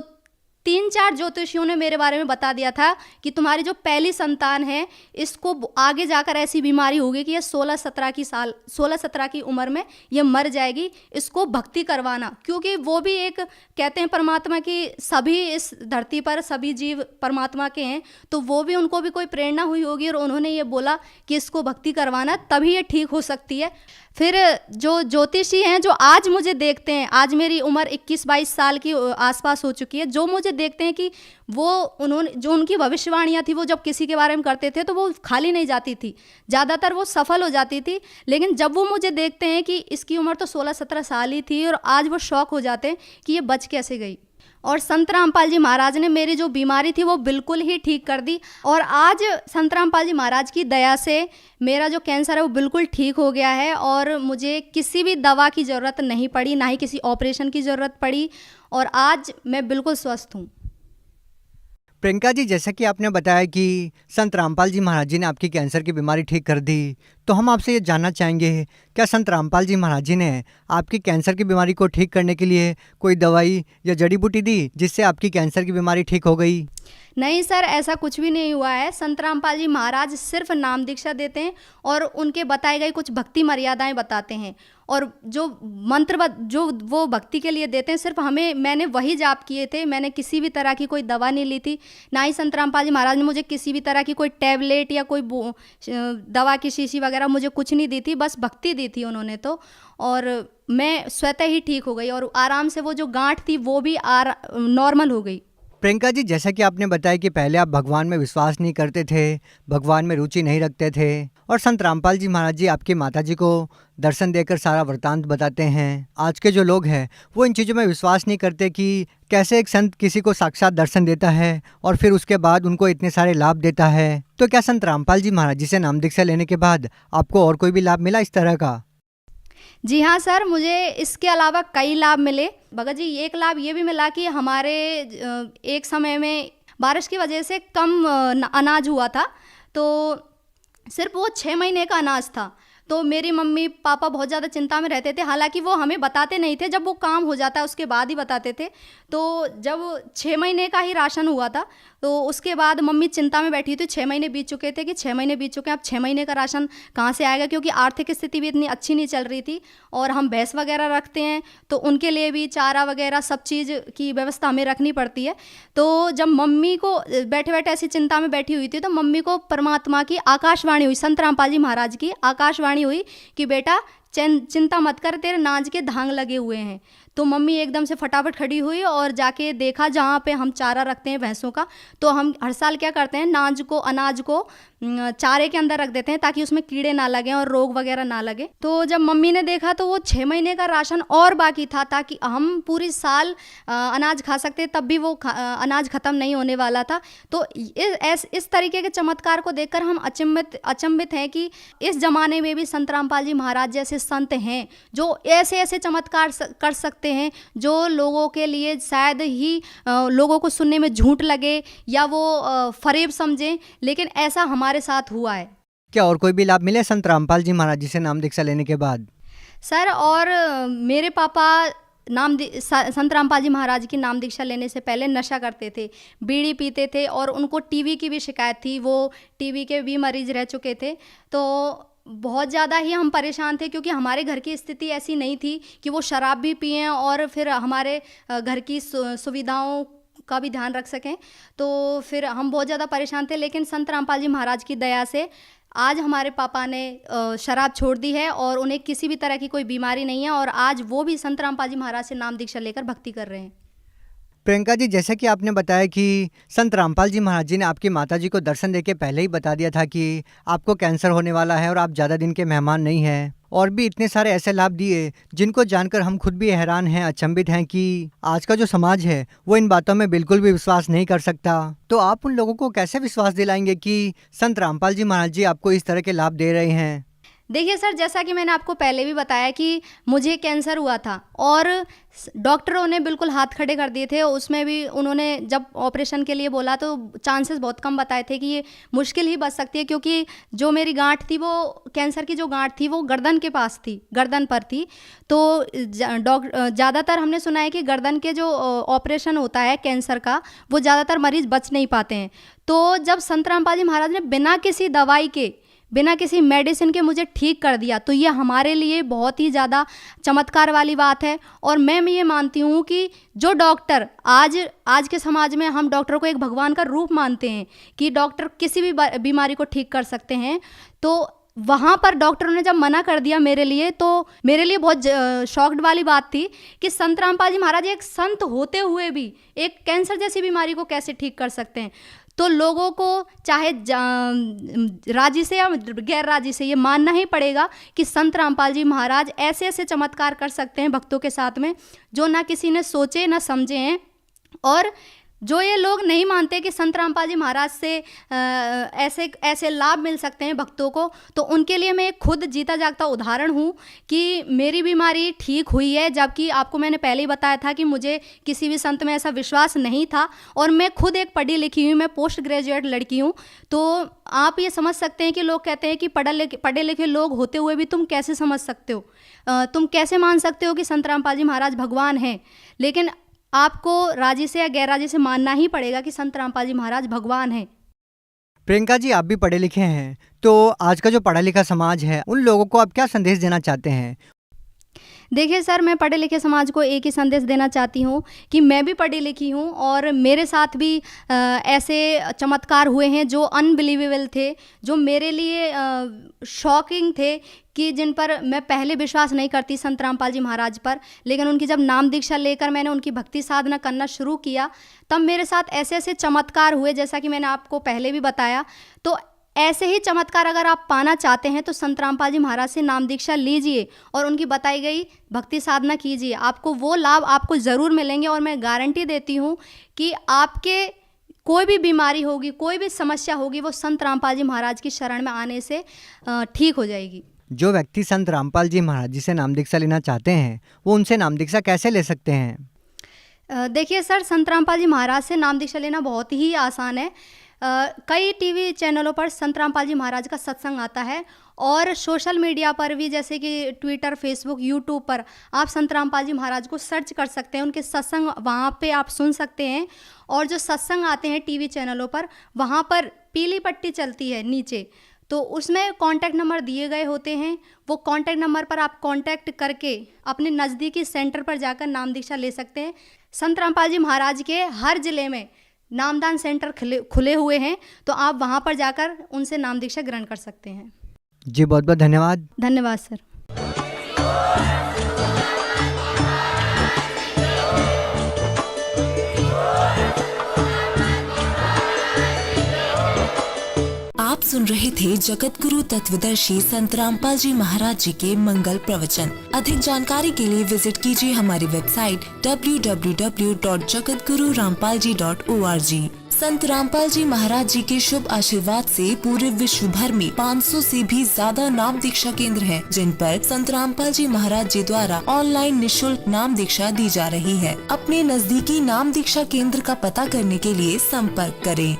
3-4 ज्योतिषियों ने मेरे बारे में बता दिया था कि तुम्हारी जो पहली संतान है इसको आगे जाकर ऐसी बीमारी होगी कि ये 16-17 की उम्र में ये मर जाएगी, इसको भक्ति करवाना। क्योंकि वो भी एक, कहते हैं परमात्मा की, सभी इस धरती पर सभी जीव परमात्मा के हैं, तो वो भी, उनको भी कोई प्रेरणा हुई होगी और उन्होंने ये बोला कि इसको भक्ति करवाना, तभी ये ठीक हो सकती है। फिर जो ज्योतिषी हैं जो आज मुझे देखते हैं, आज मेरी उम्र 21-22 साल की आसपास हो चुकी है, जो मुझे देखते हैं कि उन्होंने जो उनकी भविष्यवाणियाँ थी वो जब किसी के बारे में करते थे तो वो खाली नहीं जाती थी, ज़्यादातर वो सफल हो जाती थी। लेकिन जब वो मुझे देखते हैं कि इसकी उम्र तो 16-17 साल ही थी, और आज वो शौक हो जाते हैं कि ये बच कैसे गई। और संत रामपाल जी महाराज ने मेरी जो बीमारी थी वो बिल्कुल ही ठीक कर दी। और आज संत रामपाल जी महाराज की दया से मेरा जो कैंसर है वो बिल्कुल ठीक हो गया है, और मुझे किसी भी दवा की ज़रूरत नहीं पड़ी, ना ही किसी ऑपरेशन की ज़रूरत पड़ी, और आज मैं बिल्कुल स्वस्थ हूँ। प्रियंका जी, जैसा कि आपने बताया कि संत रामपाल जी महाराज जी ने आपकी कैंसर की बीमारी ठीक कर दी, तो हम आपसे ये जानना चाहेंगे, क्या संत रामपाल जी महाराज जी ने आपकी कैंसर की बीमारी को ठीक करने के लिए कोई दवाई या जड़ी बूटी दी जिससे आपकी कैंसर की बीमारी ठीक हो गई? नहीं सर, ऐसा कुछ भी नहीं हुआ है। संत रामपाल जी महाराज सिर्फ नाम दीक्षा देते हैं और उनके बताए गए कुछ भक्ति मर्यादाएं बताते हैं, और जो मंत्र जो वो भक्ति के लिए देते हैं सिर्फ मैंने वही जाप किए थे। मैंने किसी भी तरह की कोई दवा नहीं ली थी, ना ही संत रामपाल जी महाराज ने मुझे किसी भी तरह की कोई टैबलेट या कोई दवा की शीशी वगैरह मुझे कुछ नहीं दी थी, बस भक्ति दी थी उन्होंने तो। और मैं स्वतः ही ठीक हो गई, और आराम से वो जो गांठ थी वो भी नॉर्मल हो गई। प्रियंका जी, जैसा कि आपने बताया कि पहले आप भगवान में विश्वास नहीं करते थे, भगवान में रुचि नहीं रखते थे, और संत रामपाल जी महाराज जी आपकी माता जी को दर्शन देकर सारा वृतांत बताते हैं। आज के जो लोग हैं वो इन चीज़ों में विश्वास नहीं करते कि कैसे एक संत किसी को साक्षात दर्शन देता है और फिर उसके बाद उनको इतने सारे लाभ देता है। तो क्या संत रामपाल जी महाराज जी से नाम दीक्षा लेने के बाद आपको और कोई भी लाभ मिला इस तरह का? जी हाँ सर, मुझे इसके अलावा कई लाभ मिले। भगत जी, एक लाभ ये भी मिला कि हमारे एक समय में बारिश की वजह से कम अनाज हुआ था, तो सिर्फ वो 6 महीने का अनाज था। तो मेरी मम्मी पापा बहुत ज़्यादा चिंता में रहते थे, हालांकि वो हमें बताते नहीं थे, जब वो काम हो जाता है उसके बाद ही बताते थे। तो जब 6 महीने का ही राशन हुआ था तो उसके बाद मम्मी चिंता में बैठी थी। 6 महीने बीत चुके थे कि 6 महीने बीत चुके हैं, अब 6 महीने का राशन कहाँ से आएगा, क्योंकि आर्थिक स्थिति भी इतनी अच्छी नहीं चल रही थी, और हम भैंस वगैरह रखते हैं तो उनके लिए भी चारा वगैरह सब चीज़ की व्यवस्था हमें रखनी पड़ती है। तो जब मम्मी को बैठे बैठे ऐसी चिंता में बैठी हुई थी तो मम्मी को परमात्मा की आकाशवाणी हुई, संत रामपाल जी महाराज की आकाशवाणी हुई कि बेटा चिंता मत कर, तेरे नाज के धांग लगे हुए हैं। तो मम्मी एकदम से फटाफट खड़ी हुई और जाके देखा जहाँ पे हम चारा रखते हैं भैंसों का। तो हम हर साल क्या करते हैं, अनाज को चारे के अंदर रख देते हैं ताकि उसमें कीड़े ना लगें और रोग वगैरह ना लगे। तो जब मम्मी ने देखा तो वो 6 महीने का राशन और बाकी था ताकि हम पूरी साल अनाज खा सकते, तब भी वो अनाज ख़त्म नहीं होने वाला था। तो इस तरीके के चमत्कार को देखकर हम अचंभित हैं कि इस ज़माने में भी संत रामपाल जी महाराज जैसे संत हैं जो ऐसे ऐसे चमत्कार कर सकते हैं जो लोगों के लिए शायद ही लोगों को सुनने में झूठ लगे या वो फरेब समझें, लेकिन ऐसा हमारे साथ हुआ है। क्या और कोई भी लाभ मिले संत रामपाल जी महाराज जी से नाम दीक्षा लेने के बाद? सर, और मेरे पापा संत रामपाल जी महाराज की नाम दीक्षा लेने से पहले नशा करते थे, बीड़ी पीते थे और उनको टीबी की भी शिकायत थी। वो टीबी के भी मरीज रह चुके थे। तो बहुत ज़्यादा ही हम परेशान थे क्योंकि हमारे घर की स्थिति ऐसी नहीं थी कि वो शराब भी पिएं और फिर हमारे घर की सुविधाओं का भी ध्यान रख सकें। तो फिर हम बहुत ज़्यादा परेशान थे, लेकिन संत रामपाल जी महाराज की दया से आज हमारे पापा ने शराब छोड़ दी है और उन्हें किसी भी तरह की कोई बीमारी नहीं है और आज वो भी संत रामपाल जी महाराज से नाम दीक्षा लेकर भक्ति कर रहे हैं। प्रियंका जी, जैसा कि आपने बताया कि संत रामपाल जी महाराज जी ने आपकी माता जी को दर्शन देके पहले ही बता दिया था कि आपको कैंसर होने वाला है और आप ज़्यादा दिन के मेहमान नहीं हैं, और भी इतने सारे ऐसे लाभ दिए जिनको जानकर हम खुद भी हैरान हैं, अचंभित हैं कि आज का जो समाज है वो इन बातों में बिल्कुल भी विश्वास नहीं कर सकता। तो आप उन लोगों को कैसे विश्वास दिलाएंगे कि संत रामपाल जी महाराज जी आपको इस तरह के लाभ दे रहे हैं? देखिए सर, जैसा कि मैंने आपको पहले भी बताया कि मुझे कैंसर हुआ था और डॉक्टरों ने बिल्कुल हाथ खड़े कर दिए थे। उसमें भी उन्होंने जब ऑपरेशन के लिए बोला तो चांसेस बहुत कम बताए थे कि ये मुश्किल ही बच सकती है, क्योंकि जो मेरी गांठ थी, वो कैंसर की जो गांठ थी वो गर्दन के पास थी, गर्दन पर थी। तो ज़्यादातर हमने सुना है कि गर्दन के जो ऑपरेशन होता है कैंसर का, वो ज़्यादातर मरीज बच नहीं पाते हैं। तो जब संत रामपाल जी महाराज ने बिना किसी दवाई के, बिना किसी मेडिसिन के मुझे ठीक कर दिया, तो ये हमारे लिए बहुत ही ज़्यादा चमत्कार वाली बात है। और मैं ये मानती हूँ कि जो डॉक्टर आज के समाज में हम डॉक्टर को एक भगवान का रूप मानते हैं कि डॉक्टर किसी भी बीमारी को ठीक कर सकते हैं, तो वहाँ पर डॉक्टरों ने जब मना कर दिया मेरे लिए, तो मेरे लिए बहुत शॉक्ड वाली बात थी कि संत रामपाल जी महाराज एक संत होते हुए भी एक कैंसर जैसी बीमारी को कैसे ठीक कर सकते हैं। तो लोगों को चाहे राजी से या गैर राजी से ये मानना ही पड़ेगा कि संत रामपाल जी महाराज ऐसे ऐसे चमत्कार कर सकते हैं भक्तों के साथ में जो ना किसी ने सोचे ना समझे हैं। और जो ये लोग नहीं मानते कि संत रामपाल जी महाराज से ऐसे लाभ मिल सकते हैं भक्तों को, तो उनके लिए मैं खुद जीता जागता उदाहरण हूँ कि मेरी बीमारी ठीक हुई है, जबकि आपको मैंने पहले ही बताया था कि मुझे किसी भी संत में ऐसा विश्वास नहीं था। और मैं खुद एक पढ़ी लिखी हुई, मैं पोस्ट ग्रेजुएट लड़की हूँ। तो आप ये समझ सकते हैं कि लोग कहते हैं कि पढ़े लिखे लोग होते हुए भी तुम कैसे समझ सकते हो, तुम कैसे मान सकते हो कि संत रामपाल जी महाराज भगवान हैं। लेकिन आपको राजी से या गैर राजी से मानना ही पड़ेगा कि संत रामपाल जी महाराज भगवान हैं। प्रियंका जी, आप भी पढ़े लिखे हैं, तो आज का जो पढ़ा लिखा समाज है उन लोगों को आप क्या संदेश देना चाहते हैं? देखिए सर, मैं पढ़े लिखे समाज को एक ही संदेश देना चाहती हूँ कि मैं भी पढ़ी लिखी हूँ और मेरे साथ भी ऐसे चमत्कार हुए हैं जो अनबिलीवेबल थे, जो मेरे लिए शॉकिंग थे, कि जिन पर मैं पहले विश्वास नहीं करती संत रामपाल जी महाराज पर। लेकिन उनकी जब नाम दीक्षा लेकर मैंने उनकी भक्ति साधना करना शुरू किया, तब मेरे साथ ऐसे ऐसे चमत्कार हुए, जैसा कि मैंने आपको पहले भी बताया। तो ऐसे ही चमत्कार अगर आप पाना चाहते हैं तो संत रामपाल जी महाराज से नाम दीक्षा लीजिए और उनकी बताई गई भक्ति साधना कीजिए, आपको वो लाभ आपको ज़रूर मिलेंगे। और मैं गारंटी देती हूँ कि आपके कोई भी बीमारी होगी, कोई भी समस्या होगी, वो संत रामपाल जी महाराज की शरण में आने से ठीक हो जाएगी। जो व्यक्ति संत रामपाल जी महाराज जी से नाम दीक्षा लेना चाहते हैं वो उनसे नाम दीक्षा कैसे ले सकते हैं? देखिए सर, संत रामपाल जी महाराज से नाम दीक्षा लेना बहुत ही आसान है। कई टीवी चैनलों पर संत रामपाल जी महाराज का सत्संग आता है और सोशल मीडिया पर भी, जैसे कि ट्विटर, फेसबुक, यूट्यूब पर आप संत रामपाल जी महाराज को सर्च कर सकते हैं। उनके सत्संग वहाँ पे आप सुन सकते हैं। और जो सत्संग आते हैं टीवी चैनलों पर, वहाँ पर पीली पट्टी चलती है नीचे, तो उसमें कॉन्टैक्ट नंबर दिए गए होते हैं। वो कॉन्टैक्ट नंबर पर आप कॉन्टैक्ट करके अपने नज़दीकी सेंटर पर जाकर नाम दीक्षा ले सकते हैं। संत रामपाल जी महाराज के हर ज़िले में नामदान सेंटर खुले हुए हैं, तो आप वहां पर जाकर उनसे नाम दीक्षा ग्रहण कर सकते हैं। जी, बहुत बहुत धन्यवाद। धन्यवाद सर। आप सुन रहे थे जगत गुरु तत्वदर्शी संत रामपाल जी महाराज जी के मंगल प्रवचन। अधिक जानकारी के लिए विजिट कीजिए हमारी वेबसाइट www.jagatgururampalji.org। संत रामपाल जी महाराज जी के शुभ आशीर्वाद से पूरे विश्व भर में 500 से भी ज्यादा नाम दीक्षा केंद्र हैं, जिन पर संत रामपाल जी महाराज जी द्वारा ऑनलाइन निशुल्क नाम दीक्षा दी जा रही है। अपने नजदीकी नाम दीक्षा केंद्र का पता करने के लिए संपर्क करें।